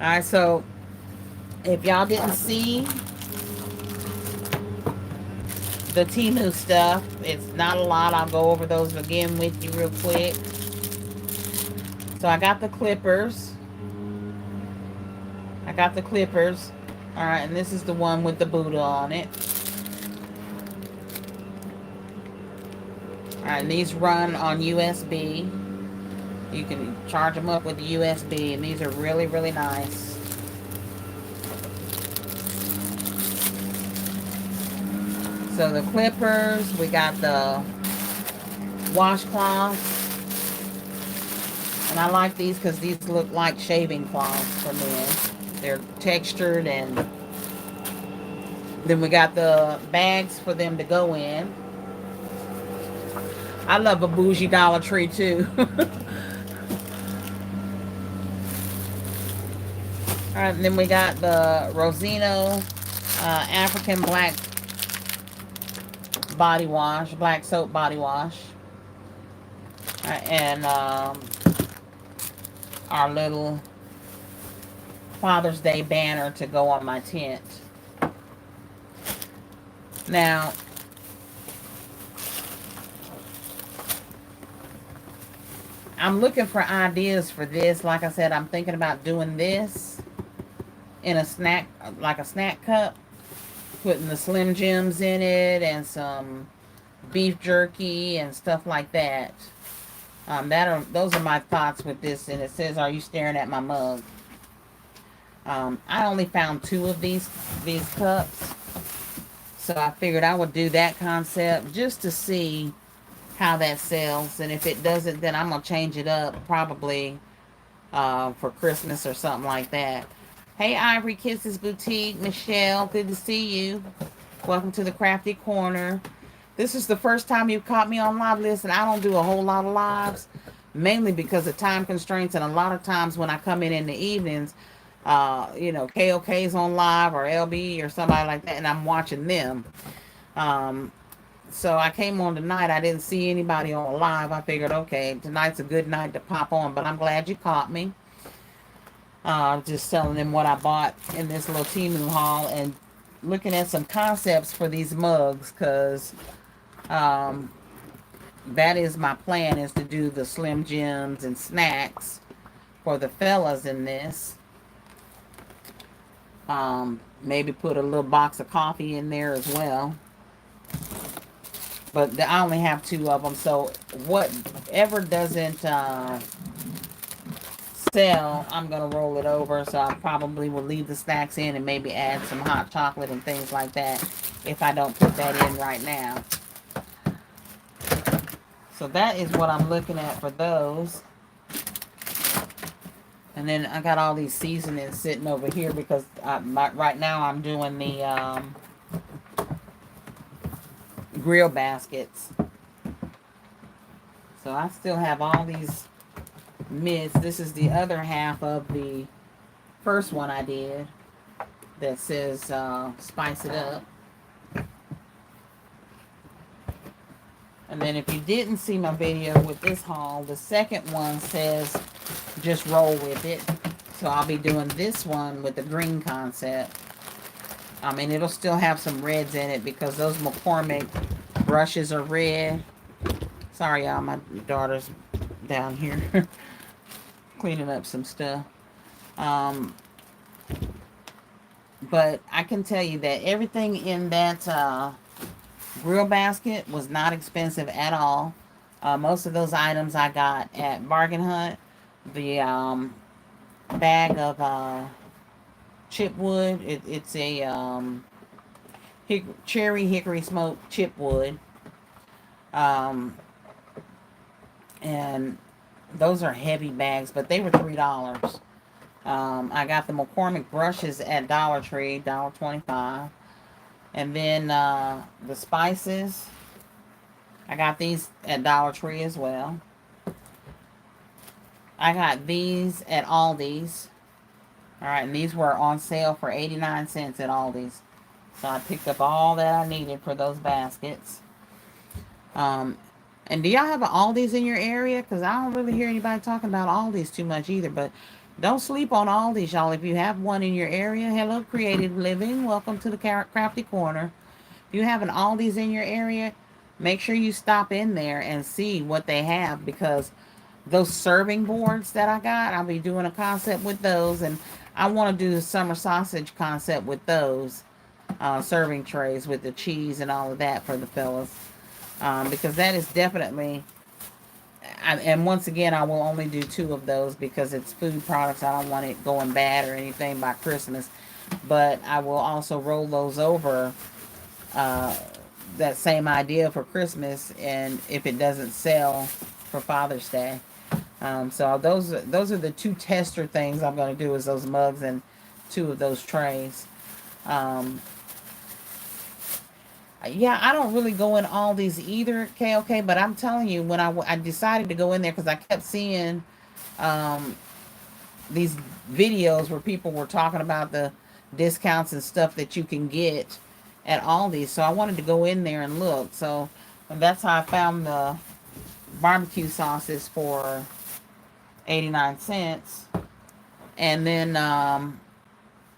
right, so if y'all didn't see the Temu stuff, it's not a lot. I'll go over those again with you real quick. So I got the clippers. All right, and this is the one with the Buddha on it. All right, and these run on USB. You can charge them up with the USB, and these are really, really nice. So the clippers, we got the washcloths. And I like these because these look like shaving cloths for men. They're textured, and then we got the bags for them to go in. I love a bougie Dollar Tree too. Alright, and then we got the Rosino African black body wash, black soap body wash. And our little Father's Day banner to go on my tent. Now, I'm looking for ideas for this. Like I said, I'm thinking about doing this in a snack, like a snack cup, putting the Slim Jims in it and some beef jerky and stuff like that. Those are my thoughts with this. And it says, "Are you staring at my mug?" I only found 2 of these cups, so I figured I would do that concept just to see how that sells. And if it doesn't, then I'm gonna change it up probably for Christmas or something like that. Hey, Ivory Kisses Boutique, Michelle, good to see you. Welcome to the Krafty Korner. This is the first time you've caught me on live. Listen, I don't do a whole lot of lives, mainly because of time constraints, and a lot of times when I come in the evenings, you know, KOK's on live or LB or somebody like that, and I'm watching them. So I came on tonight. I didn't see anybody on live. I figured, okay, tonight's a good night to pop on, but I'm glad you caught me. Just telling them what I bought in this little Temu haul and looking at some concepts for these mugs, because that is my plan, is to do the Slim Jims and snacks for the fellas in this. Maybe put a little box of coffee in there as well. But I only have 2 of them, so whatever doesn't sell, I'm going to roll it over. So I probably will leave the snacks in and maybe add some hot chocolate and things like that if I don't put that in right now. So that is what I'm looking at for those. And then I got all these seasonings sitting over here because right now I'm doing the grill baskets. So I still have all these mids. This is the other half of the first one I did that says spice it up. And then if you didn't see my video with this haul, the second one says just roll with it. So I'll be doing this one with the green concept. I mean, it'll still have some reds in it because those McCormick brushes are red. Sorry, y'all, my daughter's down here cleaning up some stuff. But I can tell you that everything in that grill basket was not expensive at all. Most of those items I got at Bargain Hunt. The bag of chipwood, it's a cherry hickory smoked chipwood, and those are heavy bags, but they were $3. I got the McCormick brushes at Dollar Tree, $1.25. And then the spices, I got these at Dollar Tree as well. I got these at Aldi's. Alright, and these were on sale for 89 cents at Aldi's. So I picked up all that I needed for those baskets. Um, and do y'all have an Aldi's in your area? Because I don't really hear anybody talking about Aldi's too much either. But don't sleep on Aldi's, y'all. If you have one in your area, hello, Creative Living. Welcome to the Crafty Corner. If you have an Aldi's in your area, make sure you stop in there and see what they have, because those serving boards that I got, I'll be doing a concept with those, and I want to do the summer sausage concept with those serving trays with the cheese and all of that for the fellas, because that is definitely, and once again, I will only do 2 of those because it's food products. I don't want it going bad or anything by Christmas, but I will also roll those over, that same idea for Christmas, and if it doesn't sell, for Father's Day. So those are the 2 tester things I'm going to do, is those mugs and 2 of those trays. Yeah, I don't really go in all these either, KOK, but I'm telling you, when I decided to go in there, because I kept seeing these videos where people were talking about the discounts and stuff that you can get at Aldi. So I wanted to go in there and look. So that's how I found the barbecue sauces for 89 cents. And then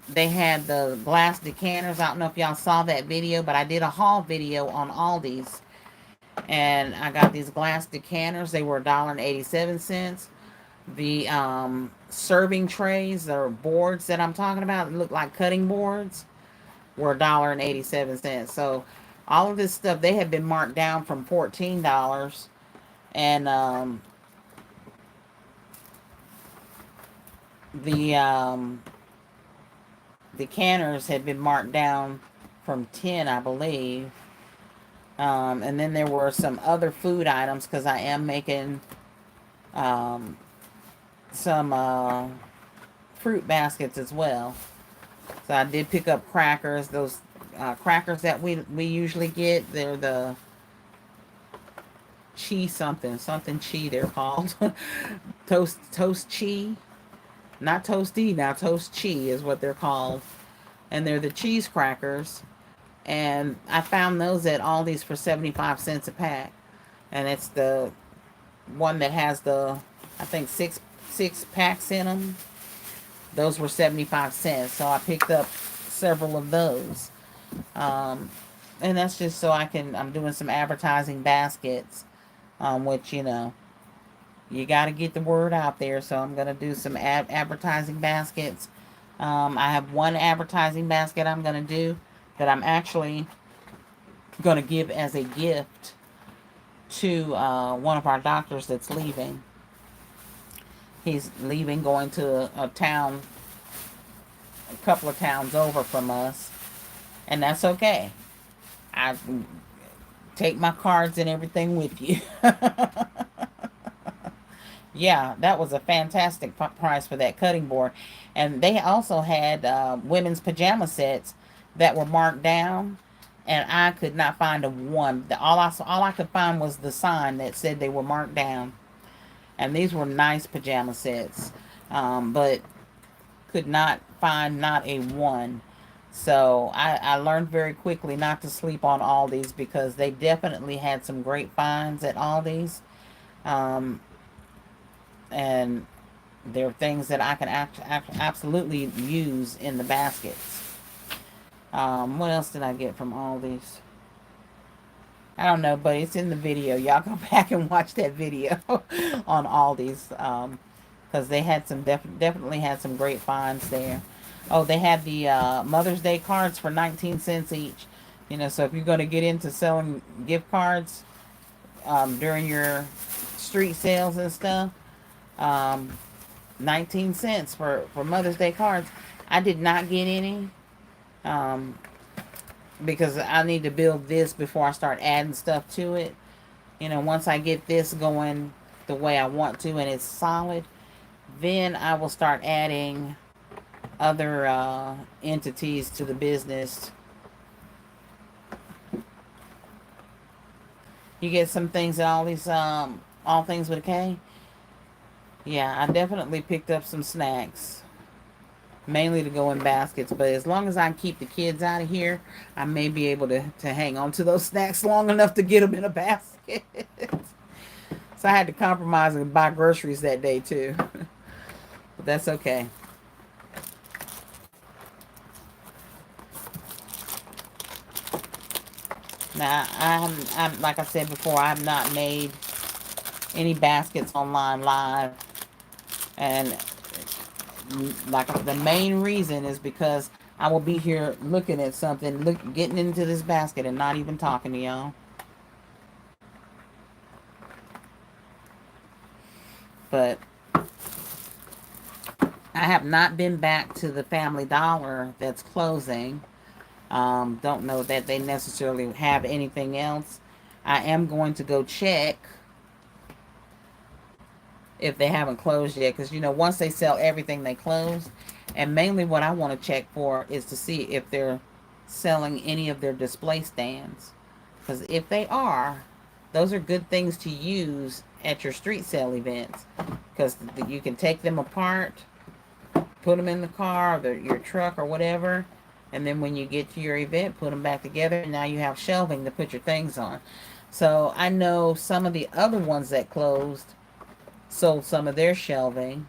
they had the glass decanters. I don't know if y'all saw that video, but I did a haul video on Aldi's. And I got these glass decanters. They were $1.87. The serving trays, or boards that I'm talking about, that look like cutting boards, were $1.87. So all of this stuff, they had been marked down from $14. And the decanters had been marked down from 10, I believe. And then there were some other food items, because I am making some fruit baskets as well. So I did pick up crackers. Those crackers that we usually get, they're the cheese something cheese, they're called. toast cheese, not toasty, now toast cheese is what they're called. And they're the cheese crackers. And I found those at Aldi's for 75 cents a pack. And it's the one that has the, I think, six packs in them. Those were 75 cents. So I picked up several of those. And that's just so I'm doing some advertising baskets. Which, you know, you got to get the word out there. So I'm going to do some advertising baskets. I have one advertising basket I'm going to do that I'm actually going to give as a gift to one of our doctors that's leaving. He's leaving, going to a town, a couple of towns over from us. And that's okay. I take my cards and everything with you. Yeah, that was a fantastic price for that cutting board. And they also had women's pajama sets that were marked down, and I could not find a one. All I could find was the sign that said they were marked down. And these were nice pajama sets, but could not find not a one. So I learned very quickly not to sleep on Aldi's, because they definitely had some great finds at Aldi's. And there are things that I can absolutely use in the baskets. What else did I get from Aldi's? I don't know, but it's in the video. Y'all go back and watch that video on Aldi's, because they had some definitely had some great finds there. Oh, they had the Mother's Day cards for 19 cents each. You know, so if you're going to get into selling gift cards during your street sales and stuff, 19 cents for Mother's Day cards. I did not get any, because I need to build this before I start adding stuff to it. You know, once I get this going the way I want to and it's solid, then I will start adding other entities to the business. You get some things at all these all things with a K. Yeah, I definitely picked up some snacks, mainly to go in baskets. But as long as I keep the kids out of here, I may be able to hang on to those snacks long enough to get them in a basket. So I had to compromise and buy groceries that day too. But that's okay. Now, I'm like I said before, I have not made any baskets online live, and like the main reason is because I will be here looking at something, getting into this basket and not even talking to y'all. But I have not been back to the Family Dollar that's closing. Don't know that they necessarily have anything else. I am going to go check if they haven't closed yet, because once they sell everything, they close. And mainly what I want to check for is to see if they're selling any of their display stands, because if they are, those are good things to use at your street sale events, because you can take them apart, put them in the car or your truck or whatever, and then when you get to your event, put them back together, and now you have shelving to put your things on. So I know some of the other ones that closed sold some of their shelving,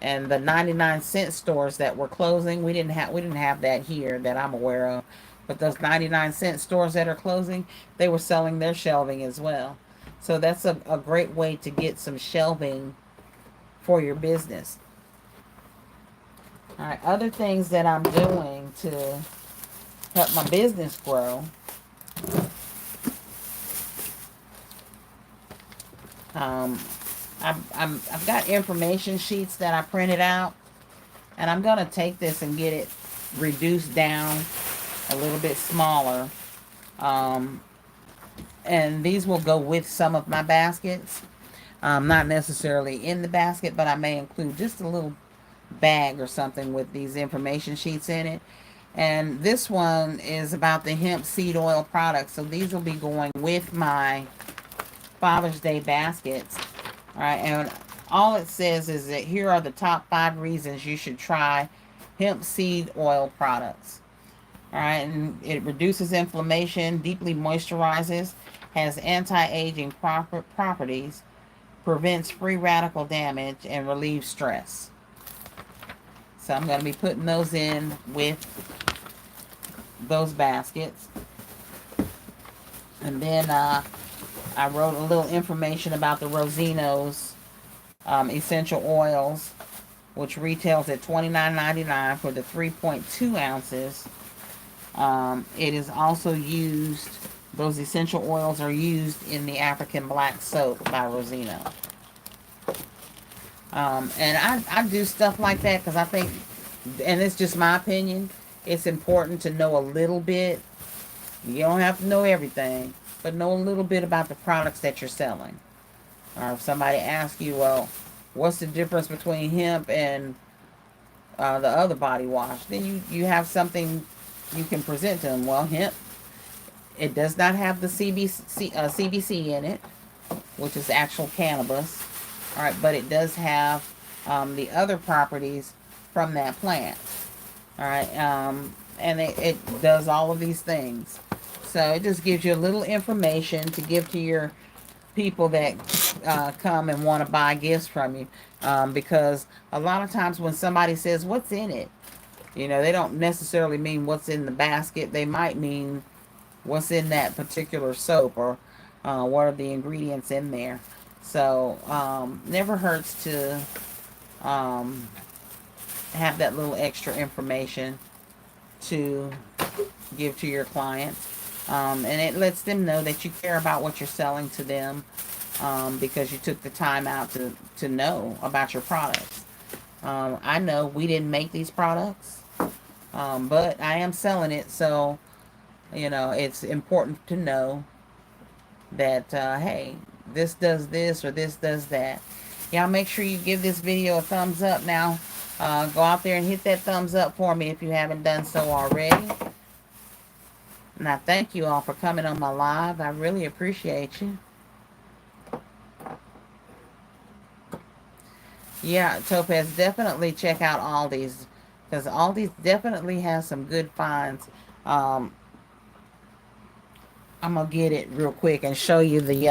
and the 99-cent stores that were closing, we didn't have that here that I'm aware of. But those 99-cent stores that are closing, they were selling their shelving as well. So that's a great way to get some shelving for your business. All right, other things that I'm doing to help my business grow. Um, I've got information sheets that I printed out, and I'm going to take this and get it reduced down a little bit smaller. Um, and these will go with some of my baskets. Not necessarily in the basket, but I may include just a little bag or something with these information sheets in it. And this one is about the hemp seed oil products. So these will be going with my Father's Day baskets. All right, and all it says is that here are the top 5 reasons you should try hemp seed oil products. All right, and it reduces inflammation, deeply moisturizes, has anti-aging properties, prevents free radical damage, and relieves stress. So I'm going to be putting those in with those baskets. And then I wrote a little information about the Rosino's essential oils, which retails at $29.99 for the 3.2 ounces. It is also used, those essential oils are used in the African Black Soap by Rosino. And I do stuff like that because I think, and it's just my opinion, it's important to know a little bit. You don't have to know everything, but know a little bit about the products that you're selling. Or if somebody asks you, well, what's the difference between hemp and the other body wash, then you have something you can present to them. Well, hemp, it does not have the CBC in it, which is actual cannabis. All right, but it does have the other properties from that plant. All right, and it does all of these things. So it just gives you a little information to give to your people that come and want to buy gifts from you. Because a lot of times when somebody says, what's in it? They don't necessarily mean what's in the basket. They might mean what's in that particular soap, or what are the ingredients in there. So never hurts to have that little extra information to give to your clients. And it lets them know that you care about what you're selling to them, because you took the time out to know about your products. I know we didn't make these products, but I am selling it, so it's important to know that, hey, this does this or this does that. Y'all make sure you give this video a thumbs up now. Go out there and hit that thumbs up for me if you haven't done so already. And I thank you all for coming on my live. I really appreciate you. Yeah, Topaz, definitely check out Aldi's, because Aldi's definitely has some good finds. Um, I'm gonna get it real quick and show you the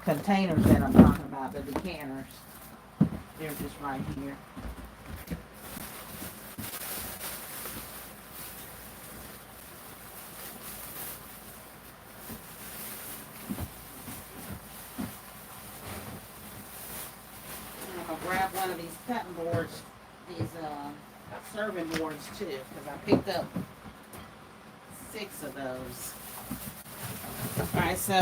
containers that I'm talking about, the decanters. They're just right here. I'm gonna grab one of these cutting boards, these serving boards too, because I picked up 6 of those. All right, so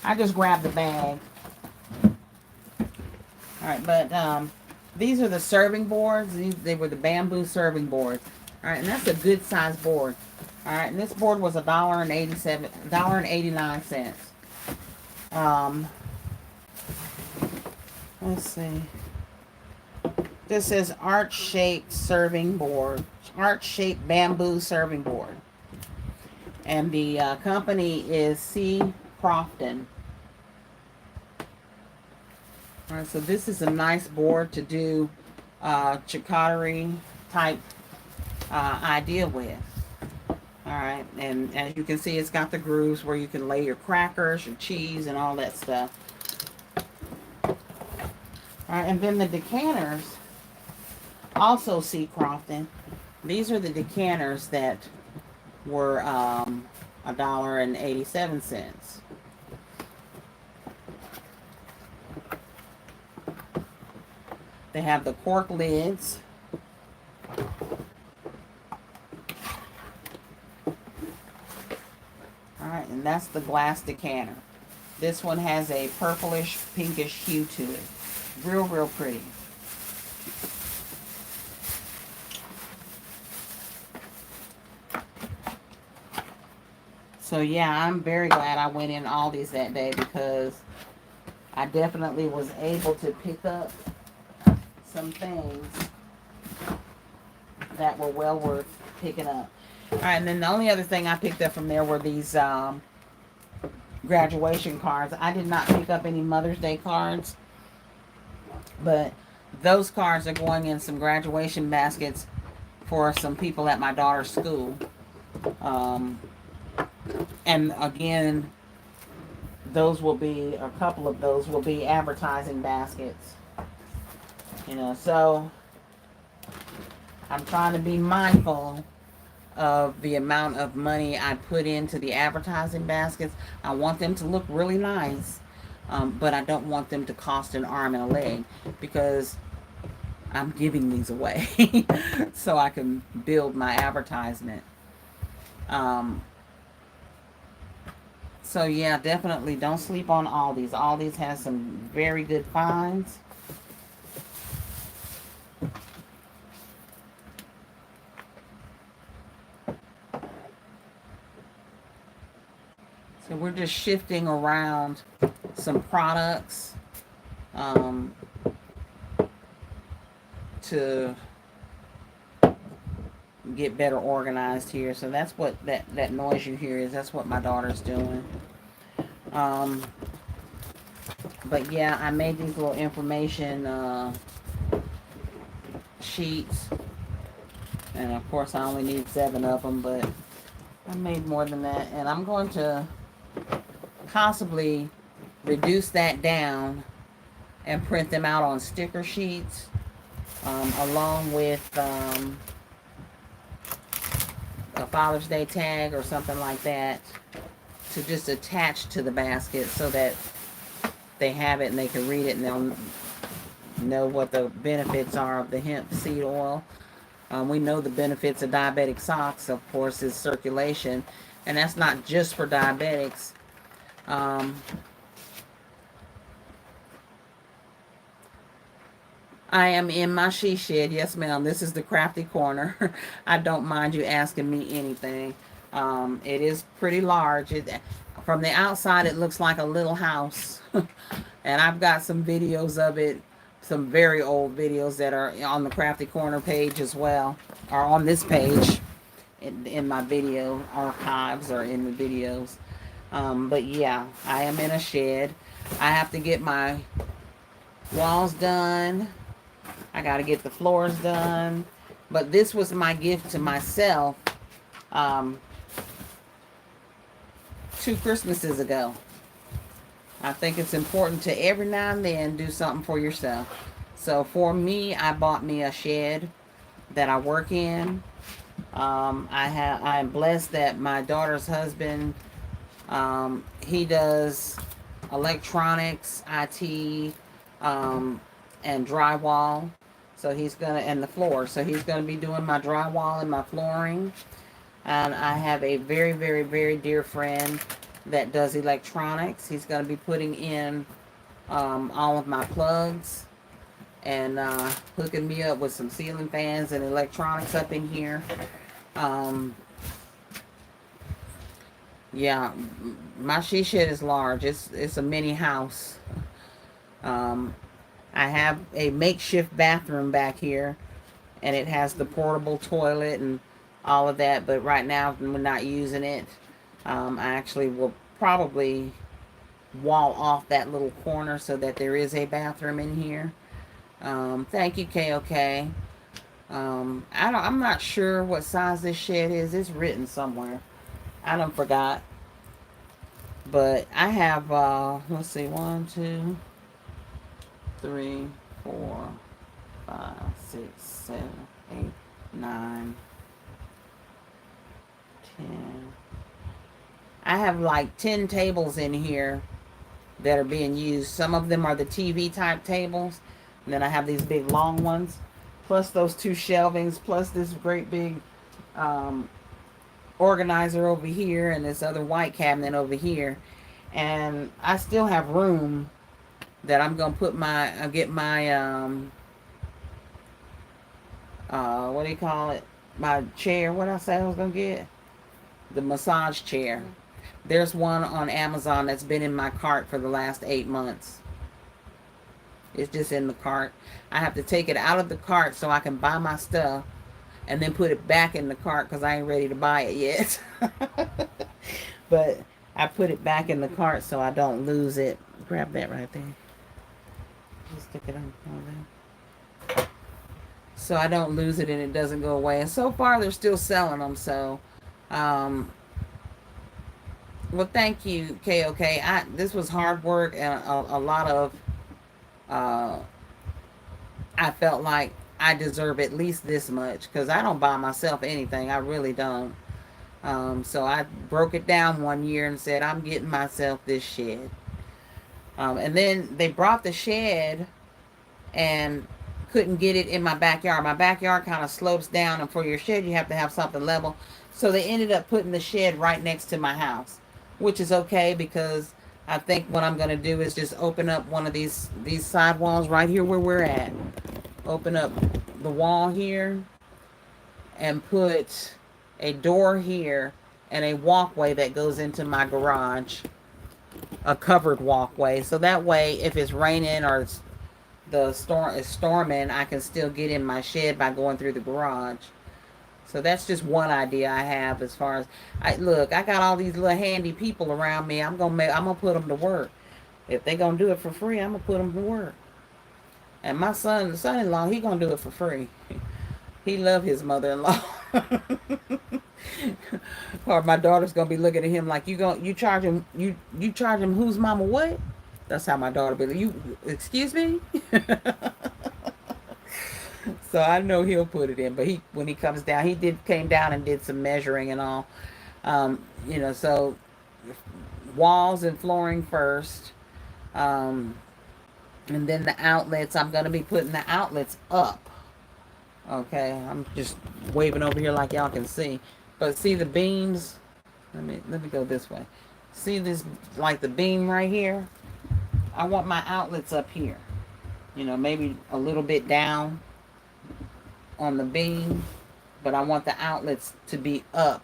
I just grabbed the bag. All right, but these are the serving boards. They were the bamboo serving boards. All right, and that's a good size board. All right, and this board was $1.89. Um, let's see. This says arch-shaped serving board, arch-shaped bamboo serving board, and the company is C. Krafting. All right, so this is a nice board to do charcuterie type idea with. All right, and as you can see, it's got the grooves where you can lay your crackers, your cheese, and all that stuff. All right, and then the decanters, also C. Crofton. These are the decanters that were $1.87. They have the cork lids. Alright, and that's the glass decanter. This one has a purplish, pinkish hue to it. Real, real pretty. So yeah, I'm very glad I went in Aldi's that day, because I definitely was able to pick up some things that were well worth picking up. All right, and then the only other thing I picked up from there were these graduation cards. I did not pick up any Mother's Day cards, but those cards are going in some graduation baskets for some people at my daughter's school. And again, those will be, a couple of those will be advertising baskets. You know, so I'm trying to be mindful of the amount of money I put into the advertising baskets. I want them to look really nice, but I don't want them to cost an arm and a leg, because I'm giving these away so I can build my advertisement. So yeah, definitely don't sleep on Aldi's. Aldi's has some very good finds. So we're just shifting around some products to get better organized here. So that's what that noise you hear is. That's what my daughter's doing. But yeah, I made these little information sheets, and of course I only need 7 of them, but I made more than that, and I'm going to possibly reduce that down and print them out on sticker sheets, along with a Father's Day tag or something like that, to just attach to the basket so that they have it and they can read it and they'll know what the benefits are of the hemp seed oil. We know the benefits of diabetic socks, of course, is circulation, and that's not just for diabetics. I am in my she shed. Yes, ma'am. This is the Krafty Korner. I don't mind you asking me anything. It is pretty large. From the outside, it looks like a little house. And I've got some videos of it, some very old videos that are on the Krafty Korner page as well, or on this page in my video archives or in the videos. But yeah, I am in a shed. I have to get my walls done. I got to get the floors done. But this was my gift to myself um, 2 Christmases ago. I think it's important to every now and then do something for yourself. So for me, I bought me a shed that I work in. I am blessed that my daughter's husband, he does electronics, IT, and drywall. So he's gonna, and the floor. So he's gonna be doing my drywall and my flooring. And I have a very, very, very dear friend that does electronics. He's gonna be putting in all of my plugs and hooking me up with some ceiling fans and electronics up in here. Yeah, my she shed is large. It's a mini house. I have a makeshift bathroom back here, and it has the portable toilet and all of that. But right now we're not using it. I actually will probably wall off that little corner so that there is a bathroom in here. Thank you, KOK. I'm not sure what size this shed is. It's written somewhere. I done forgot. But I have, let's see, 1, 2, 3, 4, 5, 6, 7, 8, 9, 10. I have like 10 tables in here that are being used. Some of them are the TV type tables. And then I have these big long ones. Plus those 2 shelvings. Plus this great big organizer over here. And this other white cabinet over here. And I still have room that I'm going to put get my, what do you call it? My chair. What did I say I was going to get? The massage chair. There's one on Amazon that's been in my cart for the last 8 months. It's just in the cart. I have to take it out of the cart so I can buy my stuff and then put it back in the cart because I ain't ready to buy it yet. But I put it back in the cart so I don't lose it. Grab that right there. Just stick it on there. So I don't lose it and it doesn't go away. And so far they're still selling them. So, well, thank you, KOK. This was hard work and a lot of, I felt like I deserve at least this much because I don't buy myself anything. I really don't. So I broke it down one year and said, I'm getting myself this shed. And then they brought the shed and couldn't get it in my backyard. My backyard kind of slopes down, and for your shed, you have to have something level. So they ended up putting the shed right next to my house, which is okay because I think what I'm going to do is just open up one of these side walls right here where we're at. Open up the wall here and put a door here and a walkway that goes into my garage. A covered walkway. So that way, if it's raining or the storm is storming, I can still get in my shed by going through the garage. So that's just one idea I have as far as I got all these little handy people around me. I'm gonna put them to work. If they gonna do it for free, I'm gonna put them to work. And my son-in-law, he gonna do it for free. He love his mother-in-law. Or my daughter's gonna be looking at him like you charge him whose mama what? That's how my daughter be. You excuse me? So I know he'll put it in. But when he comes down, came down and did some measuring and all. So walls and flooring first. And then the outlets, I'm gonna be putting the outlets up. Okay, I'm just waving over here like y'all can see. But see the beams? Let me go this way. See this, like the beam right here? I want my outlets up here. Maybe a little bit down on the beam, but I want the outlets to be up.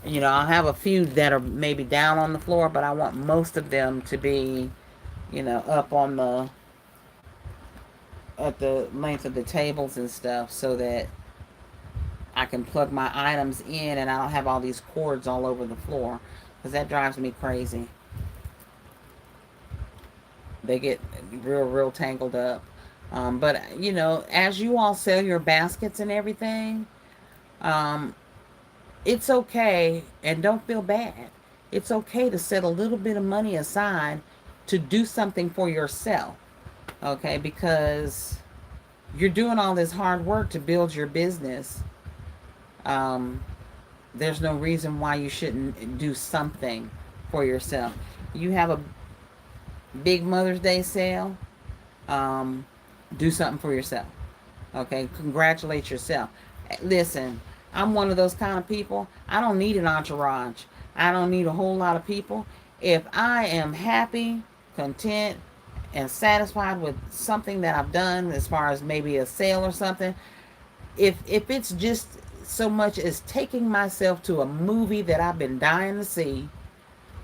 I'll have a few that are maybe down on the floor, but I want most of them to be, up on at the length of the tables and stuff so that I can plug my items in and I don't have all these cords all over the floor. because that drives me crazy. They get real tangled up. But, you know, as you all sell your baskets and everything, um, it's okay, and don't feel bad. It's okay to set a little bit of money aside to do something for yourself, okay? Because you're doing all this hard work to build your business. Um, there's no reason why you shouldn't do something for yourself. You have a big Mother's Day sale, um, do something for yourself. Okay, congratulate yourself. Listen, I'm one of those kind of people. I don't need an entourage. I don't need a whole lot of people. If I am happy, content, and satisfied with something that I've done, as far as maybe a sale or something, if it's just so much as taking myself to a movie that I've been dying to see,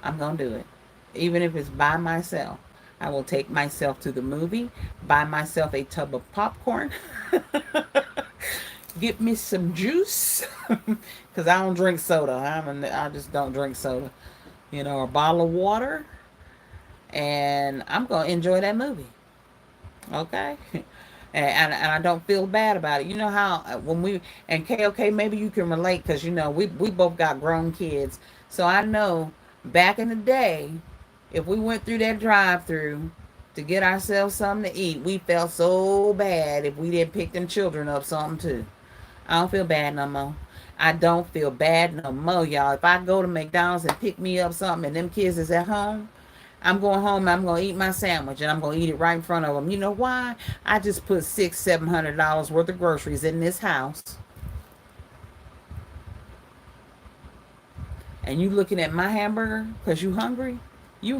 I'm gonna do it. Even if it's by myself, I will take myself to the movie, buy myself a tub of popcorn, get me some juice, because I don't drink soda. I just don't drink soda. You know, a bottle of water, and I'm gonna enjoy that movie. Okay. And I don't feel bad about it. You know how when we, and KOK, maybe you can relate, because you know we both got grown kids, so I know back in the day, if we went through that drive-through to get ourselves something to eat, we felt so bad if we didn't pick them children up something too. I don't feel bad no more. I don't feel bad no more, y'all. If I go to McDonald's and pick me up something and them kids is at home, I'm going home and I'm going to eat my sandwich, and I'm going to eat it right in front of them. You know why? I just put $600-700 worth of groceries in this house. And you looking at my hamburger because you hungry? You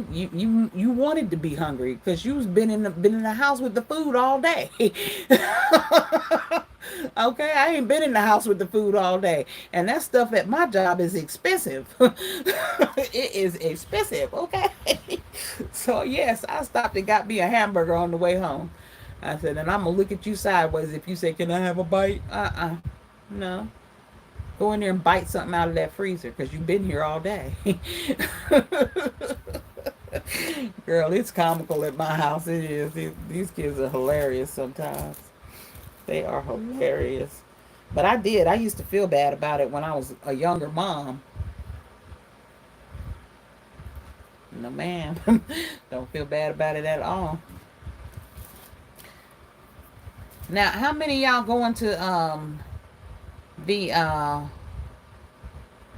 wanted to be hungry because you've been in the house with the food all day. Okay, I ain't been in the house with the food all day, and that stuff at my job is expensive. It is expensive. Okay, so yes, I stopped and got me a hamburger on the way home. I said, and I'm gonna look at you sideways if you say, "Can I have a bite?" No. Go in there and bite something out of that freezer because you've been here all day. Girl, it's comical at my house. It is. These kids are hilarious sometimes. They are hilarious. But I did. I used to feel bad about it when I was a younger mom. No, ma'am. Don't feel bad about it at all. Now, how many of y'all going to be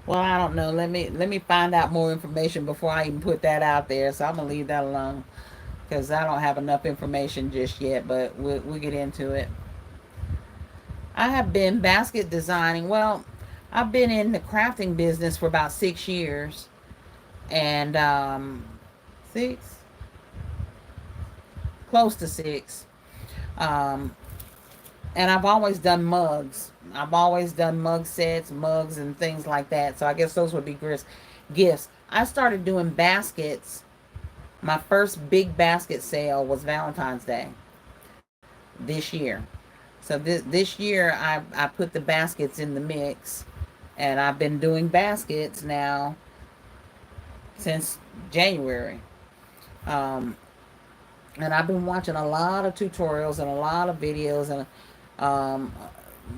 well, I don't know. Let me find out more information before I even put that out there. So I'm gonna leave that alone because I don't have enough information just yet. But we'll get into it. I have been basket designing. Well, I've been in the crafting business for about 6 years, and 6, close to 6. Um, and I've always done mugs. I've always done mug sets, mugs, and things like that. So I guess those would be gifts. I started doing baskets. My first big basket sale was Valentine's Day this year. So this year I put the baskets in the mix, and I've been doing baskets now since January. Um, and I've been watching a lot of tutorials and a lot of videos, and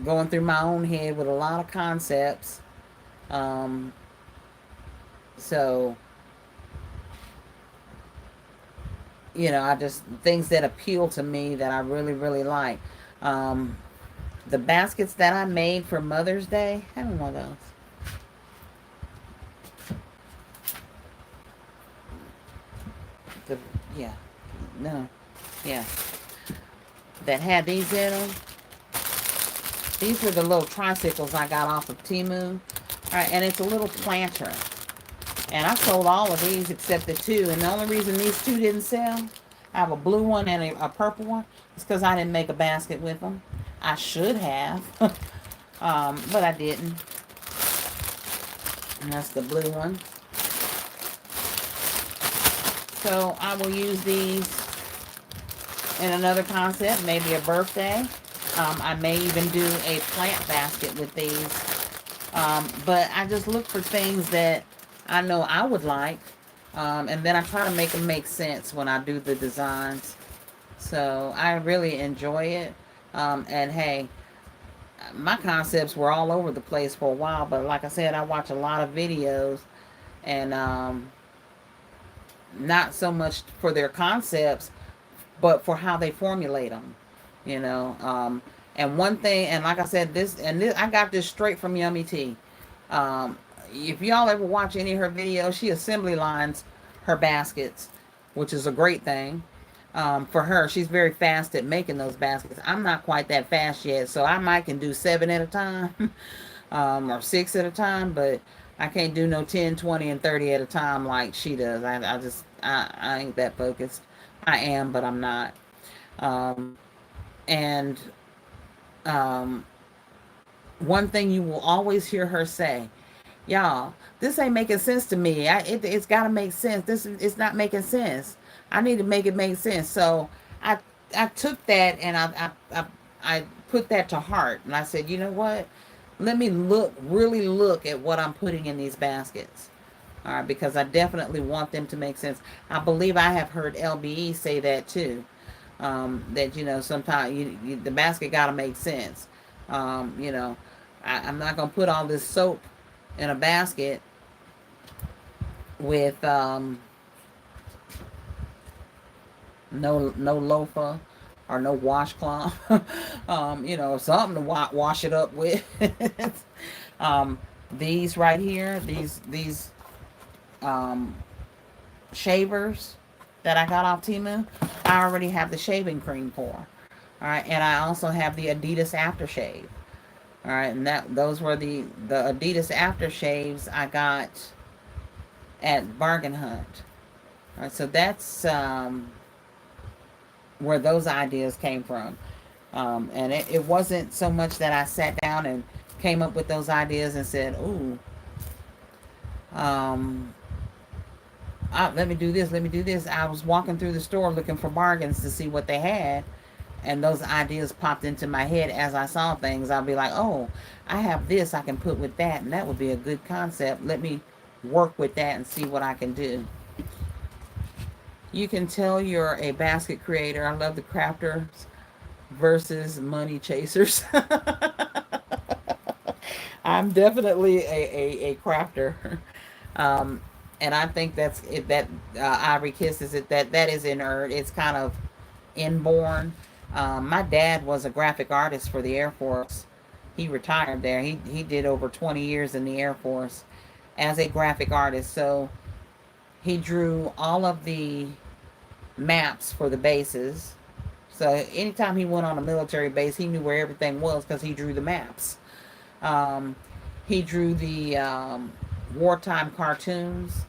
going through my own head with a lot of concepts. So, you know, I just, things that appeal to me that I really like. The baskets that I made for Mother's Day, I have one of those. Yeah, no, yeah, that had these in them. These are the little tricycles I got off of Temu. All right, and it's a little planter. And I sold all of these except the 2. And the only reason these 2 didn't sell, I have a blue one and a purple one, is because I didn't make a basket with them. I should have, but I didn't. And that's the blue one. So I will use these in another concept, maybe a birthday. I may even do a plant basket with these. But I just look for things that I know I would like. And then I try to make them make sense when I do the designs. So I really enjoy it. And hey, my concepts were all over the place for a while, but like I said, I watch a lot of videos, and not so much for their concepts, but for how they formulate them, you know. And one thing, and like I said, this, I got this straight from Yummy Tea. Um, if y'all ever watch any of her videos, she assembly lines her baskets, which is a great thing. For her, she's very fast at making those baskets. I'm not quite that fast yet, so I might can do 7 at a time, or 6 at a time, but I can't do no 10, 20, and 30 at a time like she does. I ain't that focused. I am, but I'm not. And one thing you will always hear her say, y'all, this ain't making sense to me. It's got to make sense. It's not making sense. I need to make it make sense. So I took that, and I put that to heart, and I said, you know what? Let me really look at what I'm putting in these baskets. All right, because I definitely want them to make sense. I believe I have heard LBE say that too. That, you know, sometimes the basket got to make sense. You know, I'm not going to put all this soap in a basket with no loafer or no washcloth. You know, something to wash it up with. These right here, these shavers that I got off Temu, I already have the shaving cream for. All right, and I also have the Adidas aftershave. All right, and those were the Adidas aftershaves I got at Bargain Hunt. All right, so that's where those ideas came from. And it wasn't so much that I sat down and came up with those ideas and said, ooh, let me do this, let me do this. I was walking through the store looking for bargains to see what they had, and those ideas popped into my head as I saw things. I'll be like, oh, I have this I can put with that, and that would be a good concept. Let me work with that and see what I can do. You can tell you're a basket creator. I love the crafters versus money chasers. I'm definitely a crafter. And I think that's it, that Ivory Kisses it, that is inert. It's kind of inborn. My dad was a graphic artist for the Air Force. He retired there. He did over 20 years in the Air Force as a graphic artist. So he drew all of the maps for the bases. So anytime he went on a military base, he knew where everything was because he drew the maps. He drew the wartime cartoons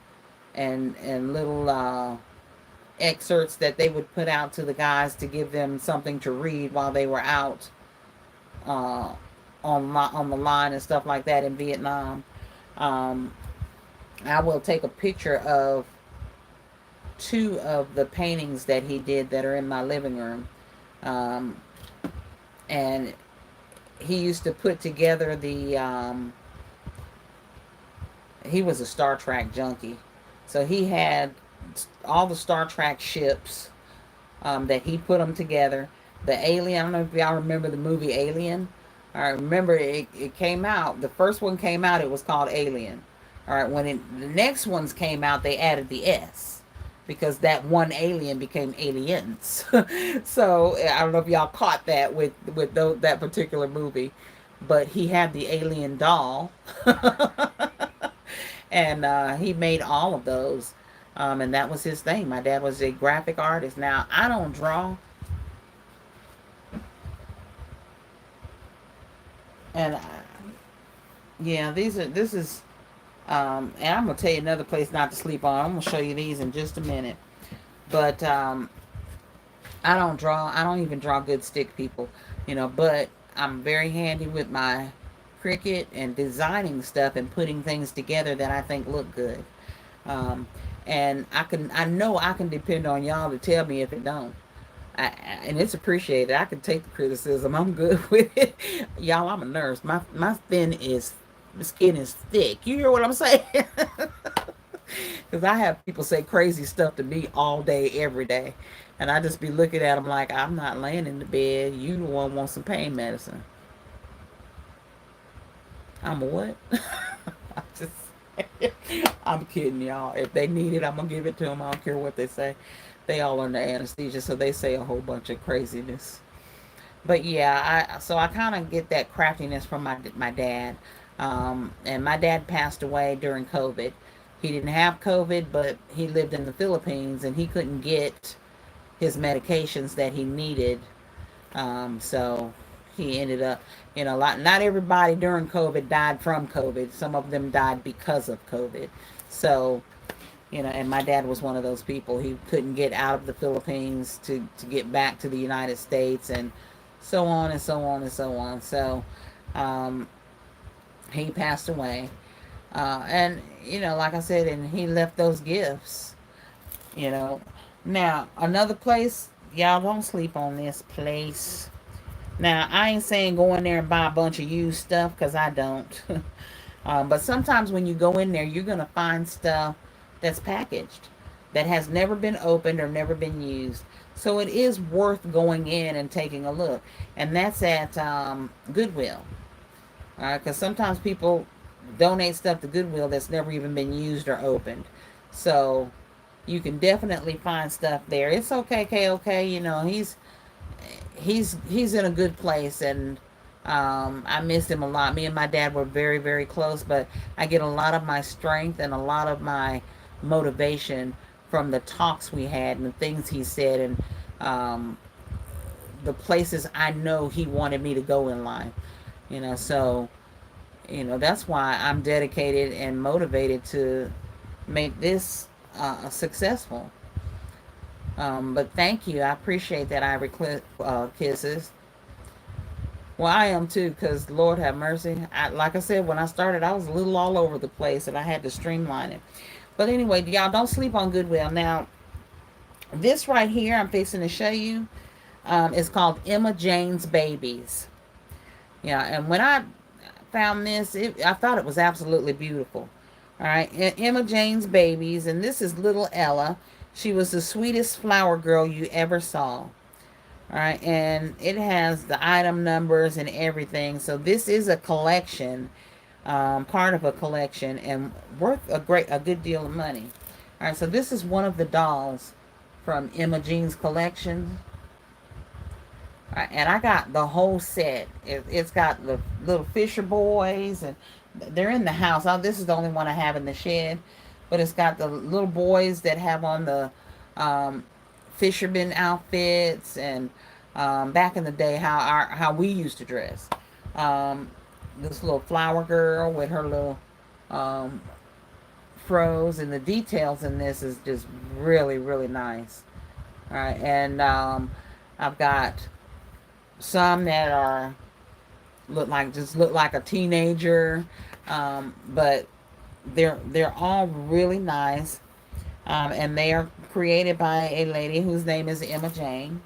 and little excerpts that they would put out to the guys to give them something to read while they were out on the line and stuff like that in Vietnam. I will take a picture of 2 of the paintings that he did that are in my living room. And he used to put together the he was a Star Trek junkie, so he had all the Star Trek ships that he put them together. The Alien, I don't know if y'all remember the movie Alien. I remember it came out, the first one came out, it was called Alien. All right, when the next ones came out, they added the S because that one alien became aliens. So I don't know if y'all caught that with that particular movie, but he had the alien doll. And he made all of those, and that was his thing. My dad was a graphic artist. Now I don't draw, and yeah, this is and I'm gonna tell you another place not to sleep on. I'm gonna show you these in just a minute, but I don't draw. I don't even draw good stick people, you know, but I'm very handy with my Cricut and designing stuff and putting things together that I think look good. And I know I can depend on y'all to tell me if it don't. And it's appreciated. I can take the criticism. I'm good with it. Y'all, I'm a nurse. My skin is thick. You hear what I'm saying? Because I have people say crazy stuff to me all day, every day. And I just be looking at them like, I'm not laying in the bed. You the one want some pain medicine. I'm a what? I just, I'm kidding, y'all. If they need it, I'm going to give it to them. I don't care what they say. They all under anesthesia, so they say a whole bunch of craziness. But yeah, I kind of get that craftiness from my dad. And my dad passed away during COVID. He didn't have COVID, but he lived in the Philippines and he couldn't get his medications that he needed. So he ended up, not everybody during COVID died from COVID. Some of them died because of COVID. So, and my dad was one of those people. He couldn't get out of the Philippines to get back to the United States, and so on and so on and so on. So, he passed away. And, like I said, and he left those gifts, you know. Now, another place, y'all don't sleep on this place. Now, I ain't saying go in there and buy a bunch of used stuff, because I don't. But sometimes when you go in there, you're going to find stuff that's packaged, that has never been opened or never been used. So it is worth going in and taking a look. And that's at Goodwill. Because sometimes people donate stuff to Goodwill that's never even been used or opened. So you can definitely find stuff there. It's okay, KOK. He's in a good place, and I miss him a lot. Me and my dad were very, very close, but I get a lot of my strength and a lot of my motivation from the talks we had and the things he said, and the places I know he wanted me to go in life. So that's why I'm dedicated and motivated to make this successful. But thank you. I appreciate that, Ivory Kisses. Well, I am too, because Lord have mercy. Like I said, when I started, I was a little all over the place, and I had to streamline it. But anyway, y'all don't sleep on Goodwill. Now, this right here I'm fixing to show you is called Emma Jane's Babies. Yeah, and when I found this, I thought it was absolutely beautiful. All right, Emma Jane's Babies, and this is little Ella. She was the sweetest flower girl you ever saw. All right, and it has the item numbers and everything. So this is a collection, part of a collection, and worth a good deal of money. All right, so this is one of the dolls from Emma Jean's collection. All right, and I got the whole set. It's got the little Fisher boys, and they're in the house. This is the only one I have in the shed, but it's got the little boys that have on the fisherman outfits, and back in the day how we used to dress. This little flower girl with her little froze, and the details in this is just really, really nice. All right, and I've got some that are look like a teenager, but they're all really nice, and they are created by a lady whose name is Emma Jane.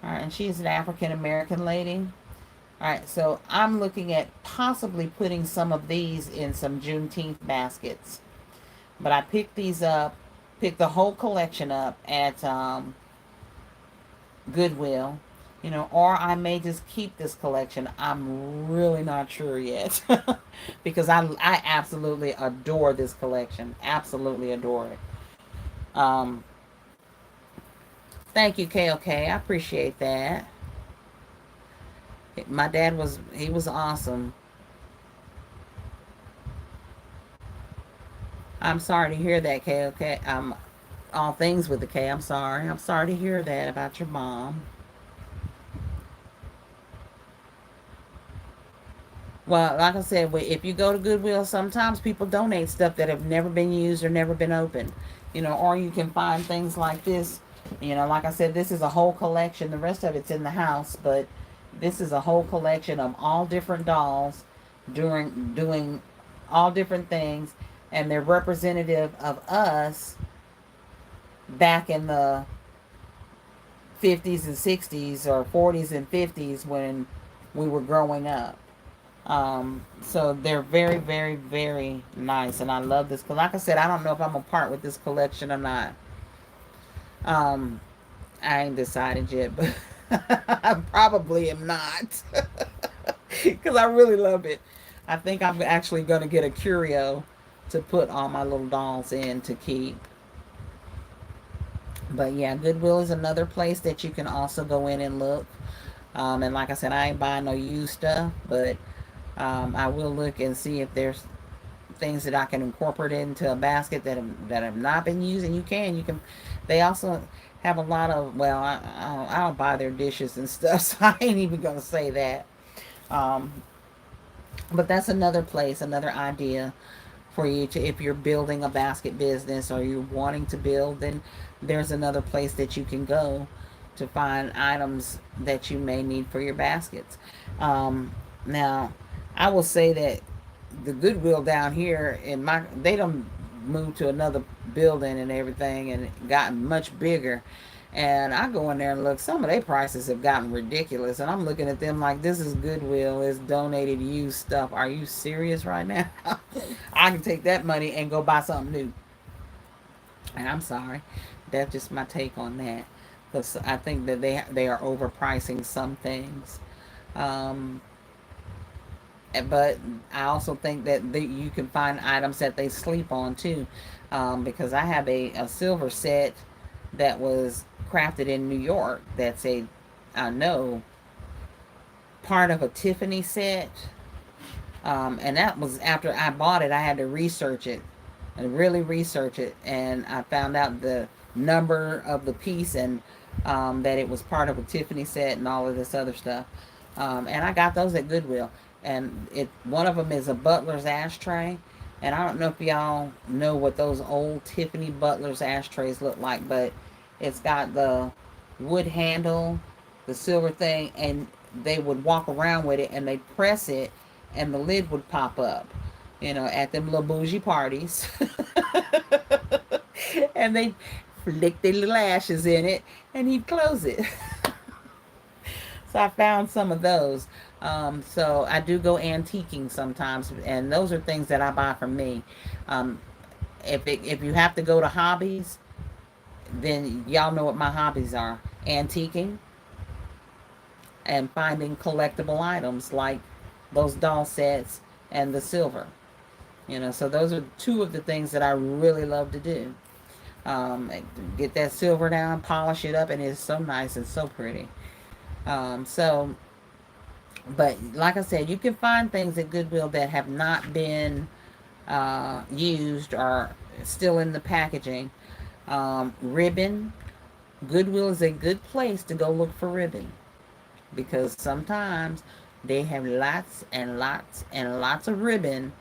All right, and she's an African American lady. All right, so I'm looking at possibly putting some of these in some Juneteenth baskets, but I picked the whole collection up at Goodwill. Or I may just keep this collection. I'm really not sure yet. Because I absolutely adore this collection. Absolutely adore it. Thank you, KOK. I appreciate that. My dad was awesome. I'm sorry to hear that, KOK. All things with the K. I'm sorry. I'm sorry to hear that about your mom. Well, like I said, if you go to Goodwill, sometimes people donate stuff that have never been used or never been opened. Or you can find things like this. Like I said, this is a whole collection. The rest of it's in the house, but this is a whole collection of all different dolls doing all different things, and they're representative of us back in the 50s and 60s, or 40s and 50s, when we were growing up. So they're very, very, very nice, and I love this. Cause like I said, I don't know if I'm gonna part with this collection or not. Um, I ain't decided yet, but I probably am not. Because I really love it. I think I'm actually going to get a curio to put all my little dolls in to keep. But yeah, Goodwill is another place that you can also go in and look. And like I said, I ain't buying no used stuff, but I will look and see if there's things that I can incorporate into a basket that have not been used. And you can. They also have a lot of, well, I don't buy their dishes and stuff, so I ain't even gonna say that. Um, but that's another place, another idea for you to, if you're building a basket business or you're wanting to build, then there's another place that you can go to find items that you may need for your baskets. Now, I will say that the Goodwill down here in my, they don't move to another building and everything and gotten much bigger. And I go in there and look, some of their prices have gotten ridiculous. And I'm looking at them like, this is Goodwill. It's donated used stuff. Are you serious right now? I can take that money and go buy something new. And I'm sorry. That's just my take on that. Because I think that they are overpricing some things. Um, but I also think that you can find items that they sleep on too. Because I have a silver set that was crafted in New York. That's I know, part of a Tiffany set. And that was after I bought it. I had to research it and really research it. And I found out the number of the piece and that it was part of a Tiffany set and all of this other stuff. And I got those at Goodwill. And one of them is a Butler's ashtray. And I don't know if y'all know what those old Tiffany Butler's ashtrays look like, but it's got the wood handle, the silver thing, and they would walk around with it and they press it and the lid would pop up, at them little bougie parties. And they flick their little ashes in it and he'd close it. So I found some of those. So I do go antiquing sometimes, and those are things that I buy from me. Um, if you have to go to hobbies, then y'all know what my hobbies are: antiquing and finding collectible items like those doll sets and the silver. So those are two of the things that I really love to do. Get that silver down, polish it up, and it's so nice and so pretty. So, but like I said, you can find things at Goodwill that have not been used or still in the packaging. Ribbon. Goodwill is a good place to go look for ribbon, because sometimes they have lots and lots and lots of ribbon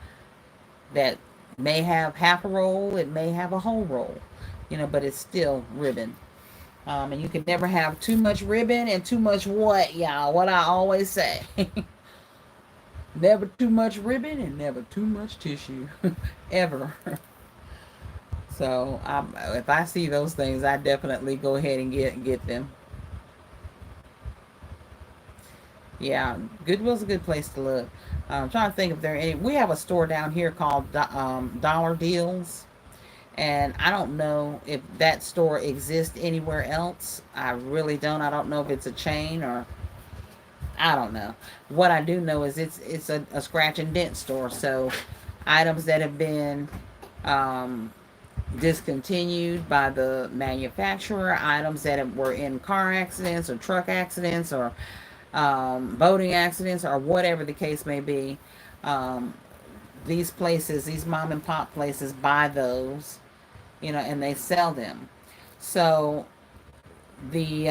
that may have half a roll, it may have a whole roll, but it's still ribbon. And you can never have too much ribbon and too much what, y'all? What I always say. Never too much ribbon and never too much tissue. Ever. So if I see those things, I definitely go ahead and get them. Yeah, Goodwill's a good place to look. I'm trying to think if there are any. We have a store down here called Dollar Deals. And I don't know if that store exists anywhere else. I really don't. I don't know if it's a chain or I don't know. What I do know is it's a scratch and dent store. So items that have been discontinued by the manufacturer, items that were in car accidents or truck accidents or boating accidents or whatever the case may be. These places, these mom and pop places buy those, and they sell them. So the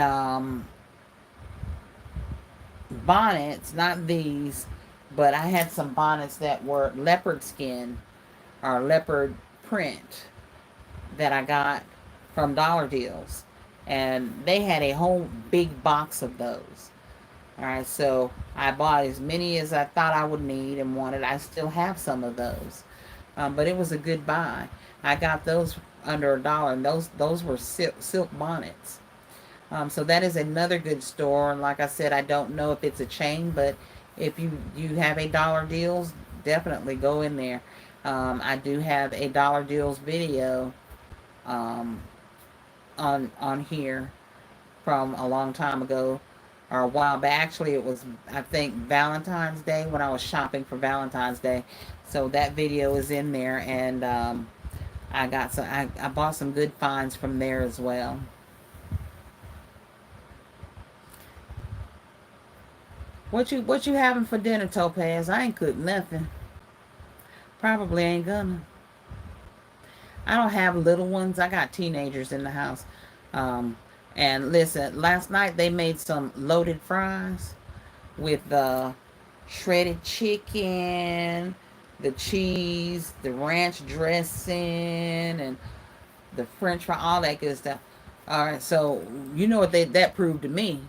bonnets, not these, but I had some bonnets that were leopard skin or leopard print that I got from Dollar Deals. And they had a whole big box of those. Alright, so I bought as many as I thought I would need and wanted. I still have some of those. But it was a good buy. I got those under $1, and those were silk bonnets. So that is another good store. And like I said, I don't know if it's a chain, but If you have a dollar deals, definitely go in there. I do have a dollar deals video um, on here from a long time ago or a while back. Actually, it was, I think, Valentine's Day, when I was shopping for Valentine's Day. So that video is in there, and I bought some good finds from there as well. What you having for dinner, Topaz? I ain't cooked nothing. Probably ain't gonna. I don't have little ones. I got teenagers in the house. Um, and listen, last night they made some loaded fries with shredded chicken, the cheese, the ranch dressing, and the French fry, all that good stuff. All right, so you know what that proved to me?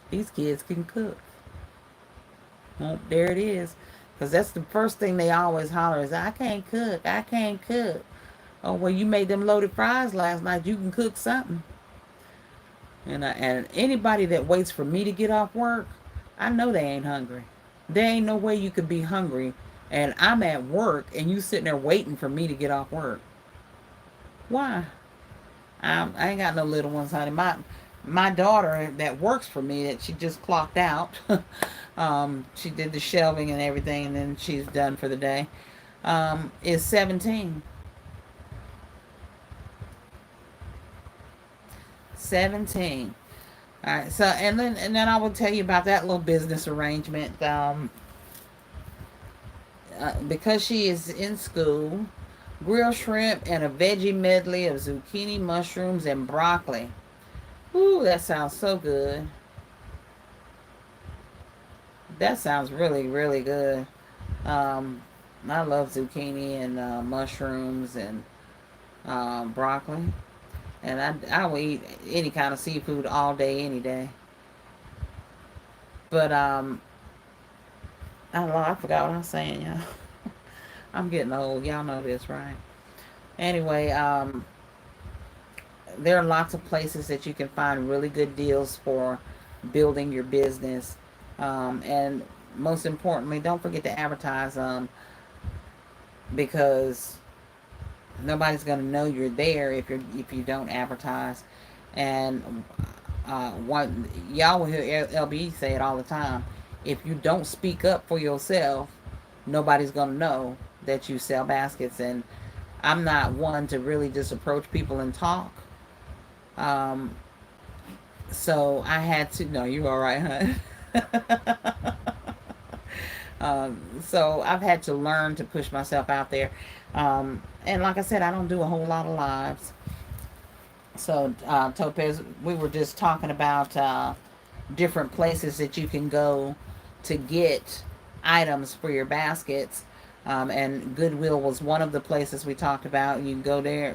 These kids can cook. Well, there it is. Because that's the first thing they always holler is, I can't cook. I can't cook. Oh, well, you made them loaded fries last night. You can cook something. And anybody that waits for me to get off work, I know they ain't hungry. There ain't no way you could be hungry and I'm at work and you sitting there waiting for me to get off work. Why? I ain't got no little ones, honey. My daughter that works for me, that she just clocked out. She did the shelving and everything, and then she's done for the day. Is 17. 17. All right. So and then I will tell you about that little business arrangement. Because she is in school, grilled shrimp and a veggie medley of zucchini, mushrooms, and broccoli. Ooh, that sounds so good. That sounds really, really good. Um, I love zucchini and mushrooms and broccoli. And I will eat any kind of seafood all day, any day. But I don't know, I forgot what I was saying, y'all. I'm getting old. Y'all know this, right? Anyway, there are lots of places that you can find really good deals for building your business. And most importantly, don't forget to advertise because nobody's going to know you're there if you don't advertise. And one, y'all will hear LB say it all the time. If you don't speak up for yourself, nobody's going to know that you sell baskets. And I'm not one to really just approach people and talk. Um, so I had to. No, you all right, huh? So I've had to learn to push myself out there. And like I said, I don't do a whole lot of lives. So Topaz, we were just talking about different places that you can go to get items for your baskets. And Goodwill was one of the places we talked about. You can go there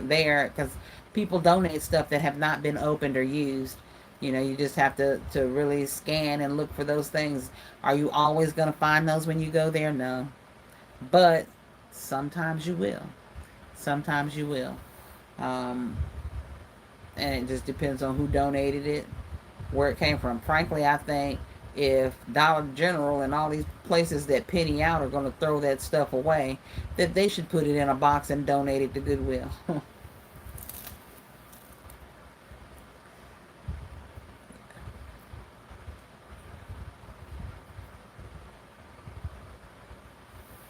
because people donate stuff that have not been opened or used. You know, you just have to really scan and look for those things. Are you always going to find those when you go there? No. But sometimes you will. Sometimes you will. Um, and it just depends on who donated it, where it came from. Frankly, I think if Dollar General and all these places that penny out are going to throw that stuff away, that they should put it in a box and donate it to Goodwill.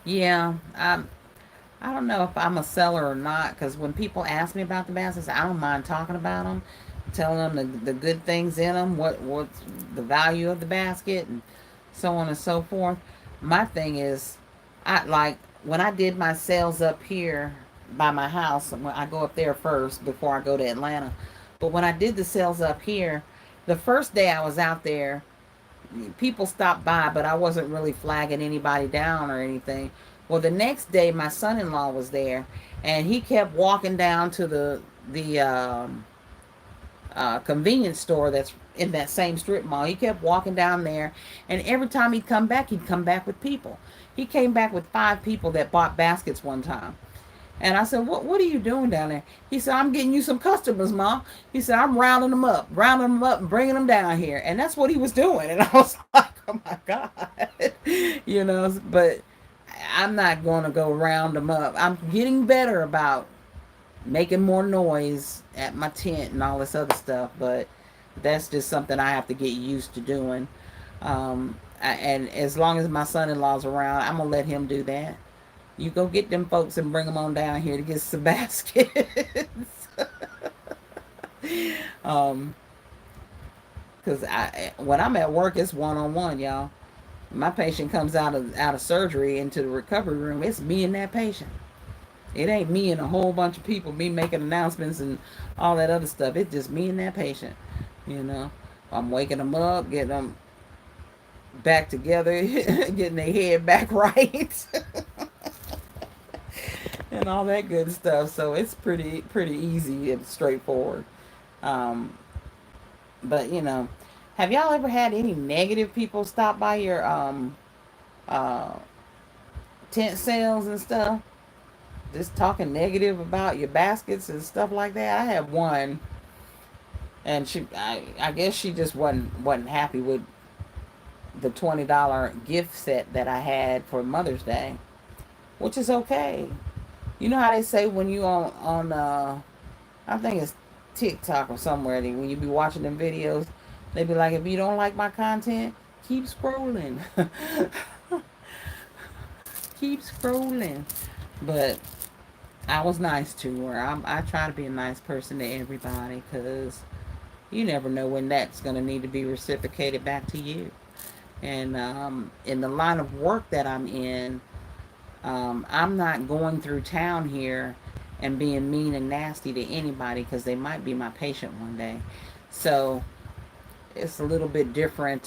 Yeah, I don't know if I'm a seller or not, because when people ask me about the baskets, I don't mind talking about them, telling them the good things in them, what's the value of the basket, and so on and so forth. My thing is, I like when I did my sales up here by my house. When I go up there first before I go to Atlanta, but when I did the sales up here, the first day I was out there, people stopped by, but I wasn't really flagging anybody down or anything. Well, the next day, my son-in-law was there, and he kept walking down to the convenience store that's in that same strip mall. He kept walking down there, and every time he'd come back with people. He came back with 5 people that bought baskets one time. And I said, what are you doing down there? He said, I'm getting you some customers, Mom. He said, I'm rounding them up and bringing them down here. And that's what he was doing. And I was like, oh my God. But I'm not going to go round them up. I'm getting better about making more noise at my tent and all this other stuff, but that's just something I have to get used to doing. And as long as my son-in-law's around, I'm gonna let him do that. You go get them folks and bring them on down here to get some baskets. um, Cause when I'm at work, it's one-on-one, y'all. My patient comes out of surgery into the recovery room. It's me and that patient. It ain't me and a whole bunch of people, me making announcements and all that other stuff. It's just me and that patient. You know, I'm waking them up, getting them back together, getting their head back right, and all that good stuff. So it's pretty easy and straightforward. Um, but have y'all ever had any negative people stop by your uh, tent sales and stuff? Just talking negative about your baskets and stuff like that. I had one, and I guess she just wasn't happy with the $20 gift set that I had for Mother's Day, which is okay. You know how they say when you on I think it's TikTok or somewhere, when you be watching them videos, they be like, if you don't like my content, keep scrolling. Keep scrolling. But I was nice to her. I try to be a nice person to everybody, because you never know when that's going to need to be reciprocated back to you. And in the line of work that I'm in, I'm not going through town here and being mean and nasty to anybody, because they might be my patient one day. So it's a little bit different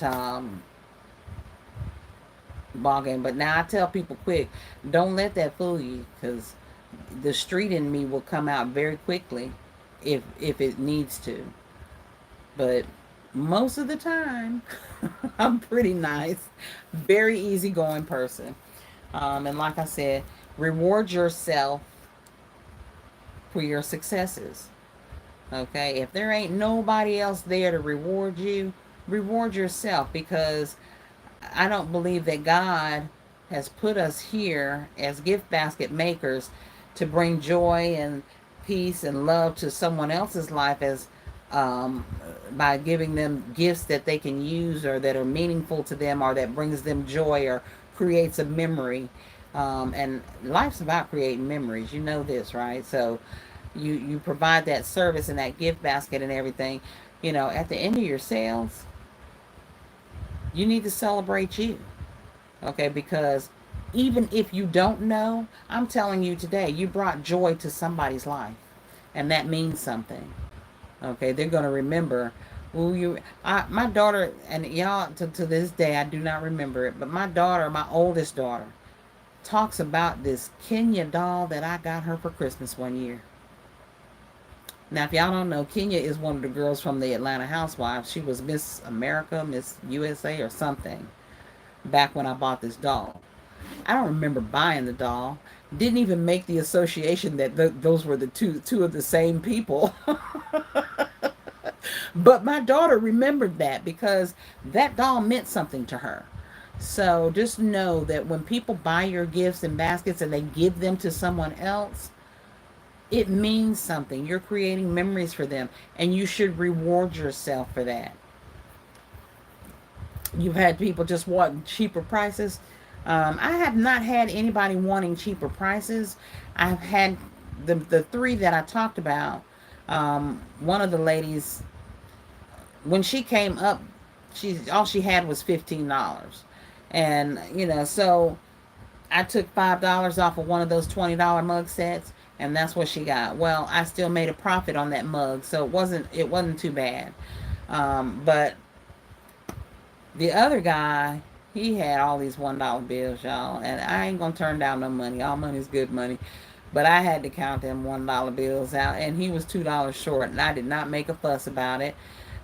ballgame. But now I tell people quick, don't let that fool you, because the street in me will come out very quickly if it needs to. But most of the time, I'm pretty nice, very easygoing person. And like I said, reward yourself for your successes. Okay? If there ain't nobody else there to reward you, reward yourself, because I don't believe that God has put us here as gift basket makers to bring joy and peace and love to someone else's life, as by giving them gifts that they can use, or that are meaningful to them, or that brings them joy, or creates a memory. And life's about creating memories. You know this, right? So you provide that service and that gift basket and everything. At the end of your sales, you need to celebrate you. Okay? Because even if you don't know, I'm telling you today, you brought joy to somebody's life. And that means something. Okay? They're going to remember who you... my daughter, and y'all, to this day, I do not remember it, but my daughter, my oldest daughter, talks about this Kenya doll that I got her for Christmas one year. Now, if y'all don't know, Kenya is one of the girls from the Atlanta Housewives. She was Miss America, Miss USA, or something back when I bought this doll. I don't remember buying the doll. Didn't even make the association that those were the two of the same people. But my daughter remembered that, because that doll meant something to her. So just know that when people buy your gifts and baskets and they give them to someone else, it means something. You're creating memories for them, and you should reward yourself for that. You've had people just wanting cheaper prices. I have not had anybody wanting cheaper prices. I've had the three that I talked about. One of the ladies, when she came up, all she had was $15. And, so I took $5 off of one of those $20 mug sets, and that's what she got. Well, I still made a profit on that mug, so it wasn't too bad. But the other guy, he had all these $1 bills, y'all, and I ain't gonna turn down no money. All money's good money. But I had to count them $1 bills out, and he was $2 short, and I did not make a fuss about it.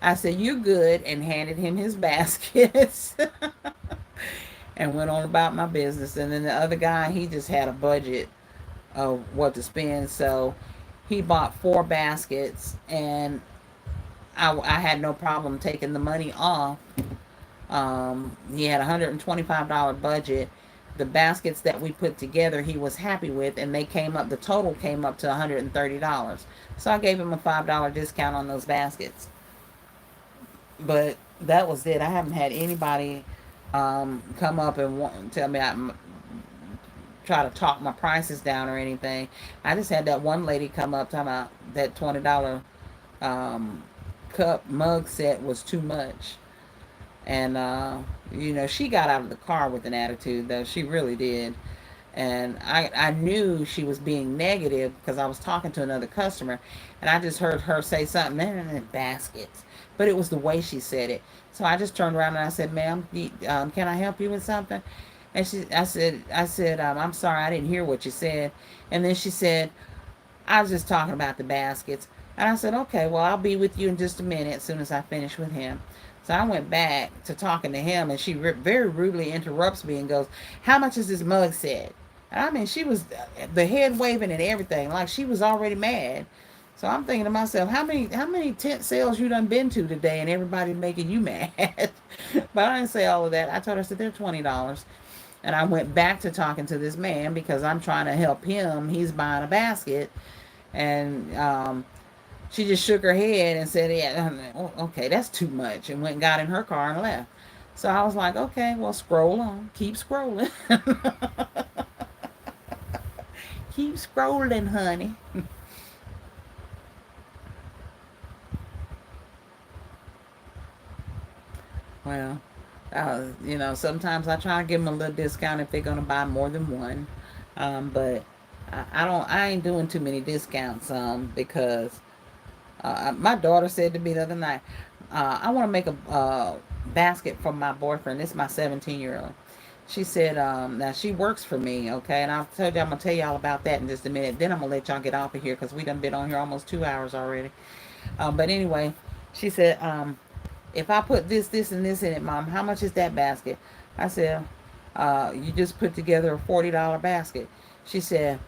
I said, "You good," and handed him his baskets. And went on about my business. And then the other guy, he just had a budget of what to spend, so he bought 4 baskets, and I had no problem taking the money off He had $125 budget. The baskets that we put together, he was happy with, and the total came up to $130. So I gave him a $5 discount on those baskets. But that was it. I haven't had anybody come up and tell me try to talk my prices down or anything. I just had that one lady come up talking about that $20 cup mug set was too much. And, she got out of the car with an attitude, though. She really did. And I knew she was being negative because I was talking to another customer. And I just heard her say something, baskets. But it was the way she said it. So I just turned around and I said, ma'am, can I help you with something? And I said, I'm sorry, I didn't hear what you said. And then she said, I was just talking about the baskets. And I said, okay, well, I'll be with you in just a minute as soon as I finish with him. So I went back to talking to him, and she very rudely interrupts me and goes, how much is this mug set? And I mean, she was the head waving and everything, like she was already mad. So I'm thinking to myself, how many tent sales you done been to today, and everybody making you mad? But I didn't say all of that. I told her, I said, they're $20. And I went back to talking to this man because I'm trying to help him. He's buying a basket. And she just shook her head and said, yeah, okay, that's too much. And went and got in her car and left. So I was like, okay, well, scroll on. Keep scrolling. Keep scrolling, honey. Well, sometimes I try to give them a little discount if they're going to buy more than one. But I ain't doing too many discounts because my daughter said to me the other night, I want to make a basket for my boyfriend. This is my 17-year-old. She said, now she works for me, okay? And I'm going to tell y'all about that in just a minute. Then I'm going to let y'all get off of here because we done been on here almost 2 hours already. But anyway, she said, if I put this, and this in it, Mom, how much is that basket? I said, you just put together a $40 basket. She said,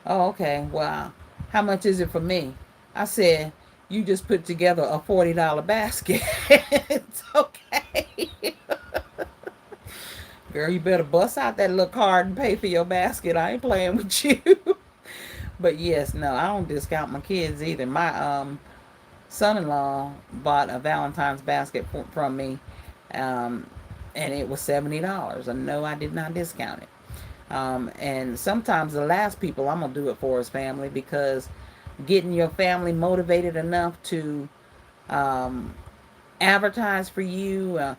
oh, okay, well, how much is it for me? I said, you just put together a $40 basket. It's okay. Girl, you better bust out that little card and pay for your basket. I ain't playing with you. But yes, no, I don't discount my kids either. My son-in-law bought a Valentine's basket from me, and it was $70. And no, I did not discount it. And sometimes the last people I'm going to do it for is family, because getting your family motivated enough to advertise for you,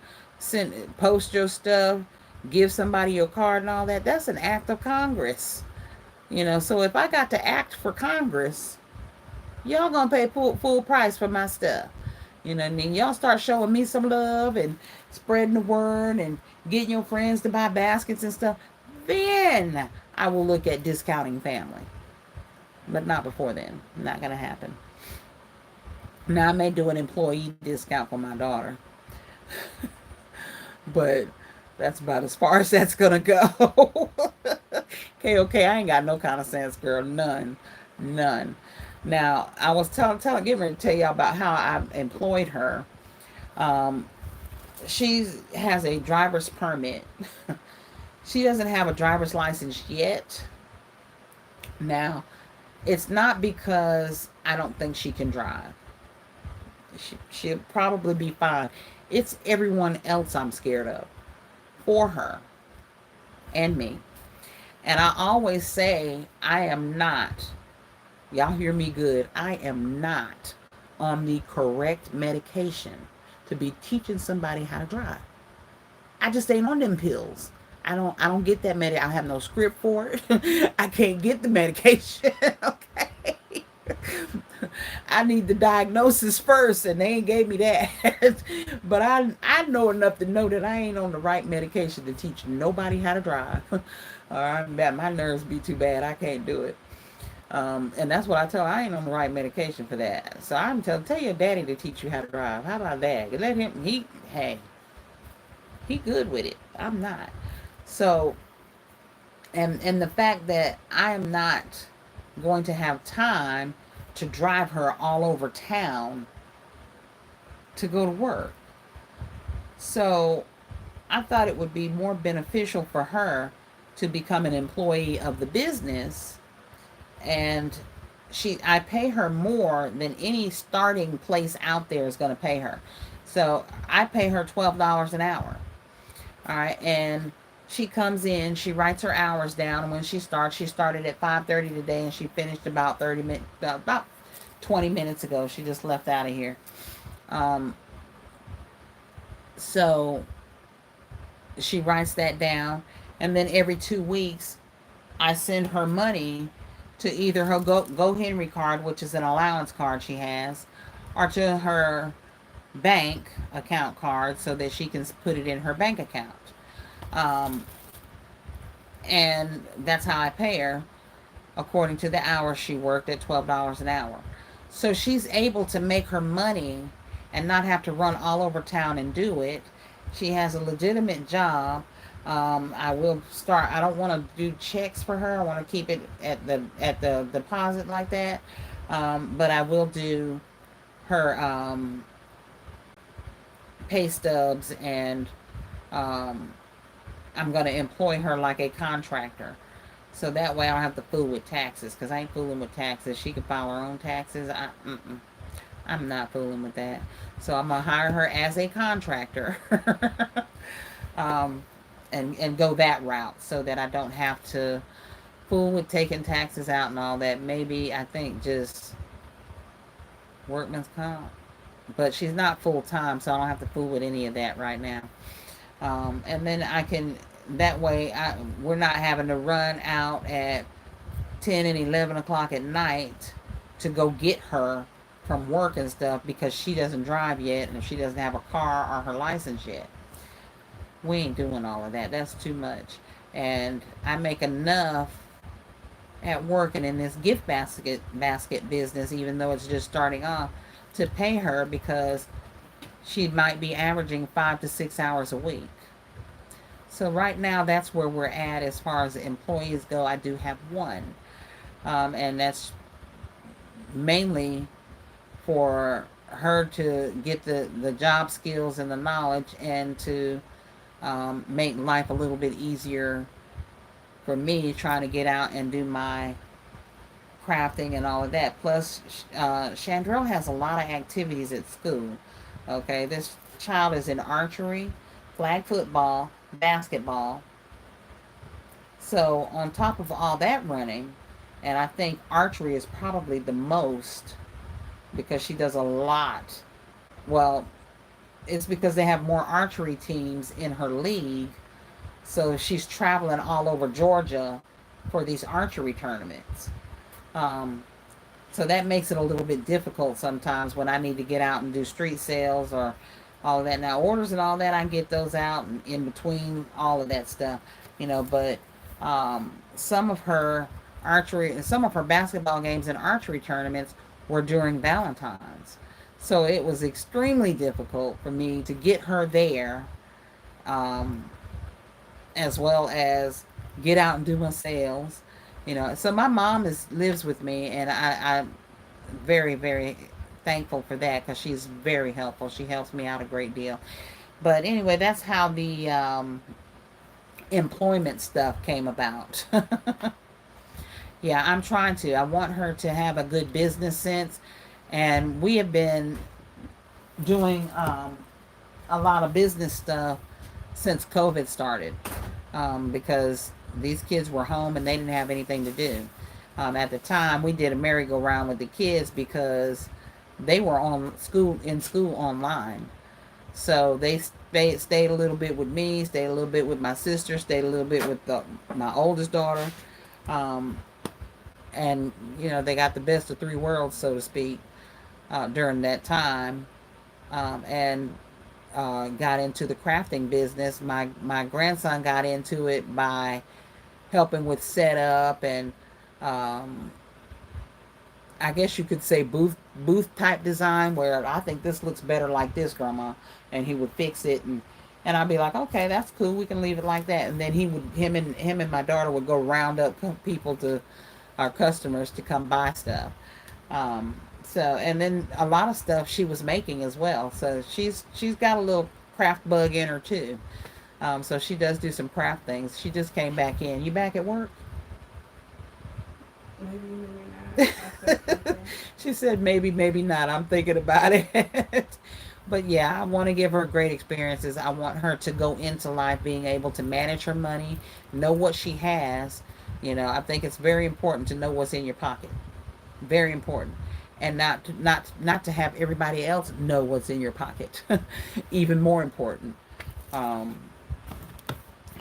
post your stuff, give somebody your card and all that, that's an act of Congress. So if I got to act for Congress, y'all gonna pay full price for my stuff. And then y'all start showing me some love and spreading the word and getting your friends to buy baskets and stuff, then I will look at discounting family. But not before then. Not gonna happen. Now I may do an employee discount for my daughter. But that's about as far as that's gonna go. Okay, I ain't got no kind of sense, girl. None. Now, I was getting ready to tell y'all about how I employed her. She has a driver's permit. She doesn't have a driver's license yet. Now, it's not because I don't think she can drive. She'll probably be fine. It's everyone else I'm scared of for her and me. And I always say, I am not, y'all hear me good, I am not on the correct medication to be teaching somebody how to drive. I just ain't on them pills. I don't get that I have no script for it. I can't get the medication. Okay. I need the diagnosis first, and they ain't gave me that. But I know enough to know that I ain't on the right medication to teach nobody how to drive. All right, my nerves be too bad. I can't do it. And that's what I tell her. I ain't on the right medication for that. So I'm tell your daddy to teach you how to drive. How about that? Let him. He good with it. I'm not. So, and the fact that I am not going to have time to drive her all over town to go to work. So I thought it would be more beneficial for her to become an employee of the business, and I pay her more than any starting place out there is going to pay her. So I pay her $12 an hour. All right, and she comes in, she writes her hours down, and when she starts, she started at 5:30 today, and she finished about 30 minutes, about 20 minutes ago. She just left out of here. Um, so she writes that down, and then every 2 weeks, I send her money to either her Go Henry card, which is an allowance card she has, or to her bank account card so that she can put it in her bank account. Um, and that's how I pay her according to the hours she worked at $12 an hour. So she's able to make her money and not have to run all over town and do it. She has a legitimate job. I will start. I don't want to do checks for her. I want to keep it at the deposit like that. But I will do her pay stubs, and um, I'm going to employ her like a contractor. So that way I don't have to fool with taxes, because I ain't fooling with taxes. She can file her own taxes. I'm not fooling with that. So I'm going to hire her as a contractor um, and go that route so that I don't have to fool with taking taxes out and all that. Maybe, I think, just workman's comp. But she's not full-time, so I don't have to fool with any of that right now. And then I can, that way we're not having to run out at 10 and 11 o'clock at night to go get her from work and stuff, because she doesn't drive yet, and she doesn't have a car or her license yet. We ain't doing all of that. That's too much. And I make enough at work and in this gift basket business, even though it's just starting off, to pay her, because she might be averaging 5 to 6 hours a week. So right now, that's where we're at as far as employees go. I do have one, and that's mainly for her to get the job skills and the knowledge, and to make life a little bit easier for me trying to get out and do my crafting and all of that. Plus, Chandrell has a lot of activities at school. Okay, this child is in archery, flag football, basketball. So on top of all that running, and I think archery is probably the most, because she does a lot. Well, it's because they have more archery teams in her league. So she's traveling all over Georgia for these archery tournaments. Um, so that makes it a little bit difficult sometimes when I need to get out and do street sales or all of that. Now, orders and all that, I can get those out and in between all of that stuff, but some of her archery and some of her basketball games and archery tournaments were during Valentine's. So it was extremely difficult for me to get her there, um, as well as get out and do my sales. So my mom lives with me, and I'm very, very thankful for that, because she's very helpful. She helps me out a great deal. But anyway, that's how the employment stuff came about. Yeah, I'm trying to. I want her to have a good business sense. And we have been doing a lot of business stuff since COVID started, because these kids were home and they didn't have anything to do. At the time, we did a merry-go-round with the kids because they were in school online. So they stayed a little bit with me, stayed a little bit with my sister, stayed a little bit with my oldest daughter. And, they got the best of three worlds, so to speak, during that time. And got into the crafting business. My grandson got into it by helping with setup and I guess you could say booth type design, where I think this looks better like this, Grandma, and he would fix it, and I'd be like, okay, that's cool, we can leave it like that. And then him and my daughter would go round up people, to our customers, to come buy stuff. So, and then a lot of stuff she was making as well. So she's got a little craft bug in her too. So she does do some craft things. She just came back in. You back at work? Maybe, maybe not. I feel something. She said maybe, maybe not. I'm thinking about it. But yeah, I want to give her great experiences. I want her to go into life being able to manage her money, know what she has. I think it's very important to know what's in your pocket. Very important. And not to have everybody else know what's in your pocket. Even more important. Um,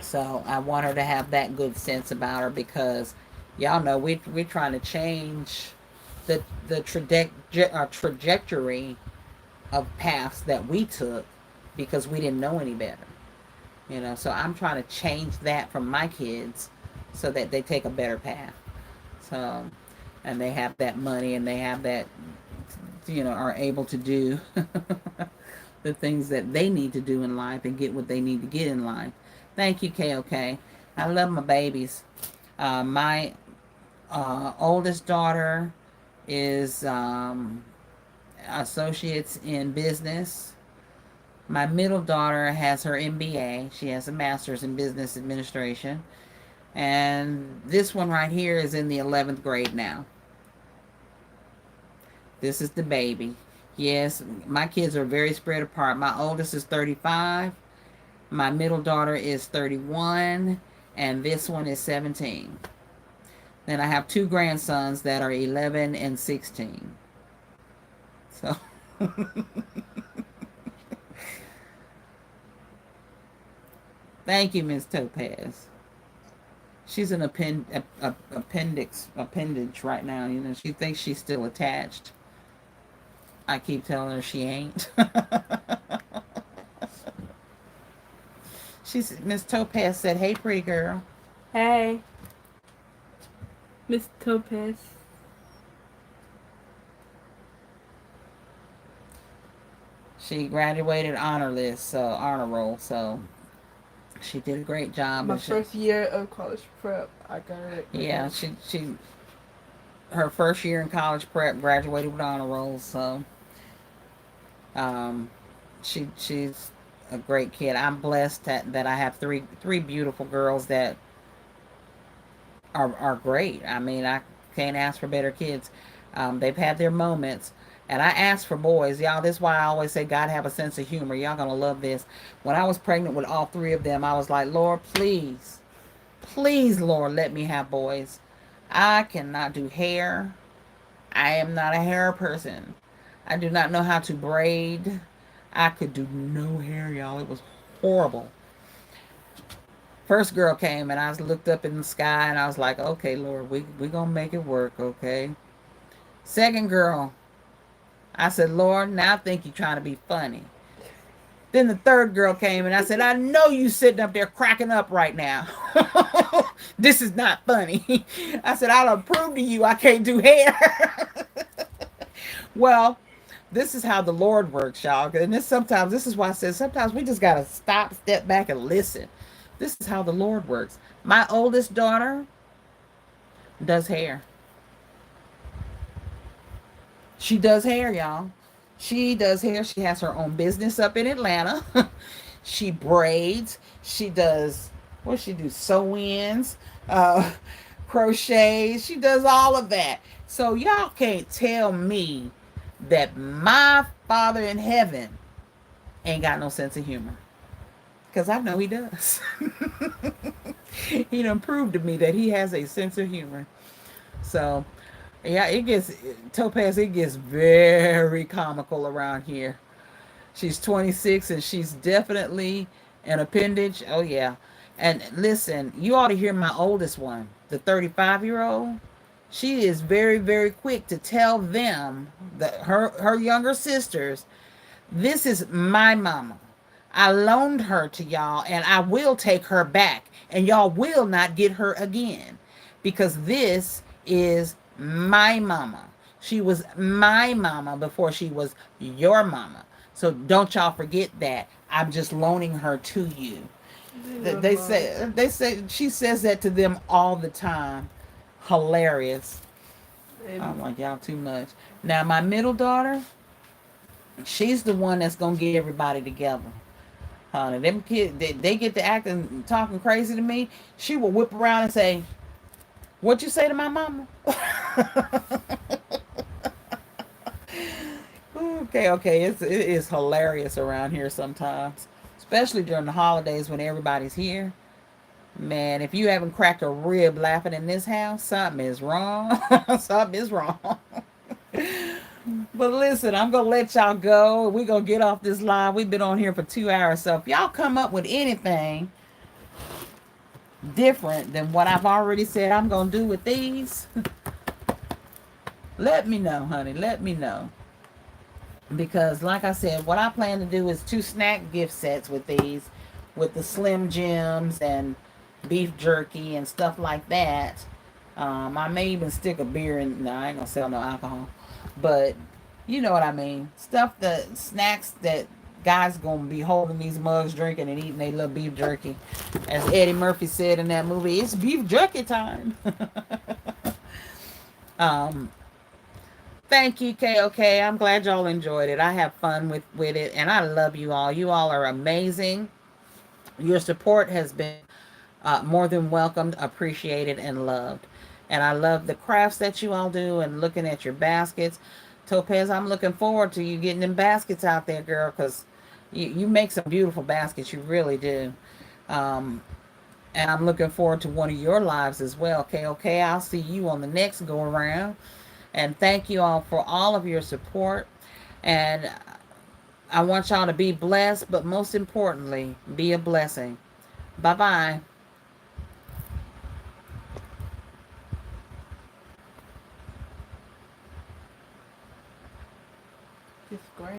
so I want her to have that good sense about her, because y'all know we're trying to change the trajectory of paths that we took because we didn't know any better. So I'm trying to change that from my kids so that they take a better path. So, and they have that money and they have that, are able to do the things that they need to do in life and get what they need to get in life. Thank you, KOK. I love my babies. My oldest daughter is associates in business. My middle daughter has her MBA. She has a master's in business administration. And this one right here is in the 11th grade now. This is the baby. Yes, my kids are very spread apart. My oldest is 35. My middle daughter is 31. And this one is 17. Then I have two grandsons that are 11 and 16. So... Thank you, Miss Topaz. She's an appendage right now. She thinks she's still attached. I keep telling her she ain't. Miss Topaz said, "Hey, pretty girl." Hey, Miss Topaz. She graduated honor roll. So she did a great job. My first year of college prep, I got it. Yeah, her first year in college prep, graduated with honor rolls. So she's a great kid. I'm blessed that I have three beautiful girls that are great. I mean, I can't ask for better kids. They've had their moments. And I asked for boys. Y'all, this is why I always say God have a sense of humor. Y'all going to love this. When I was pregnant with all three of them, I was like, Lord, please, please, Lord, let me have boys. I cannot do hair. I am not a hair person. I do not know how to braid. I could do no hair, y'all. It was horrible. First girl came and I looked up in the sky and I was like, okay, Lord, we going to make it work, okay? Second girl, I said, Lord, now I think you're trying to be funny. Then the third girl came and I said, I know you sitting up there cracking up right now. This is not funny. I said, I'll prove to you I can't do hair. Well, this is how the Lord works, y'all. And this is why I said sometimes we just got to step back and listen. This is how the Lord works. My oldest daughter does hair. She does hair, y'all. She does hair. She has her own business up in Atlanta. She braids. She does, what she do? Sew-ins, crochets. She does all of that. So y'all can't tell me that my Father in heaven ain't got no sense of humor. Because I know he does. He done proved to me that he has a sense of humor. So... yeah, Topaz, it gets very comical around here. She's 26 and she's definitely an appendage. Oh, yeah. And listen, you ought to hear my oldest one, the 35-year-old. She is very, very quick to tell them, her younger sisters, this is my mama. I loaned her to y'all and I will take her back. And y'all will not get her again. Because this is my mama. She was my mama before she was your mama. So don't y'all forget that. I'm just loaning her to you. They say she says that to them all the time. Hilarious. I'm like, y'all too much. Now my middle daughter, she's the one that's gonna get everybody together. Honey, them kids, they get to acting, talking crazy to me. She will whip around and say, "What you say to my mama?" Okay, okay, it is hilarious around here sometimes, especially during the holidays when everybody's here. Man, if you haven't cracked a rib laughing in this house, something is wrong. Something is wrong. But listen, I'm gonna let y'all go. We're gonna get off this live. We've been on here for 2 hours. So if y'all come up with anything different than what I've already said I'm gonna do with these, let me know, honey. Let me know. Because like I said, what I plan to do is 2 snack gift sets with these, with the Slim Jims and beef jerky and stuff like that. I may even stick a beer in. No, I ain't gonna sell no alcohol, but you know what I mean. Stuff, the snacks that guys gonna be holding these mugs, drinking and eating their little beef jerky, as Eddie Murphy said in that movie. It's beef jerky time. um, Thank you, KOK. I'm glad y'all enjoyed it. I have fun with it, and I love you all. You all are amazing. Your support has been more than welcomed, appreciated, and loved. And I love the crafts that you all do and looking at your baskets. Topaz, I'm looking forward to you getting them baskets out there, girl, because you make some beautiful baskets. You really do. Um, and I'm looking forward to one of your lives as well. KOK, I'll see you on the next go around. And thank you all for all of your support. And I want y'all to be blessed, but most importantly, be a blessing. Bye-bye.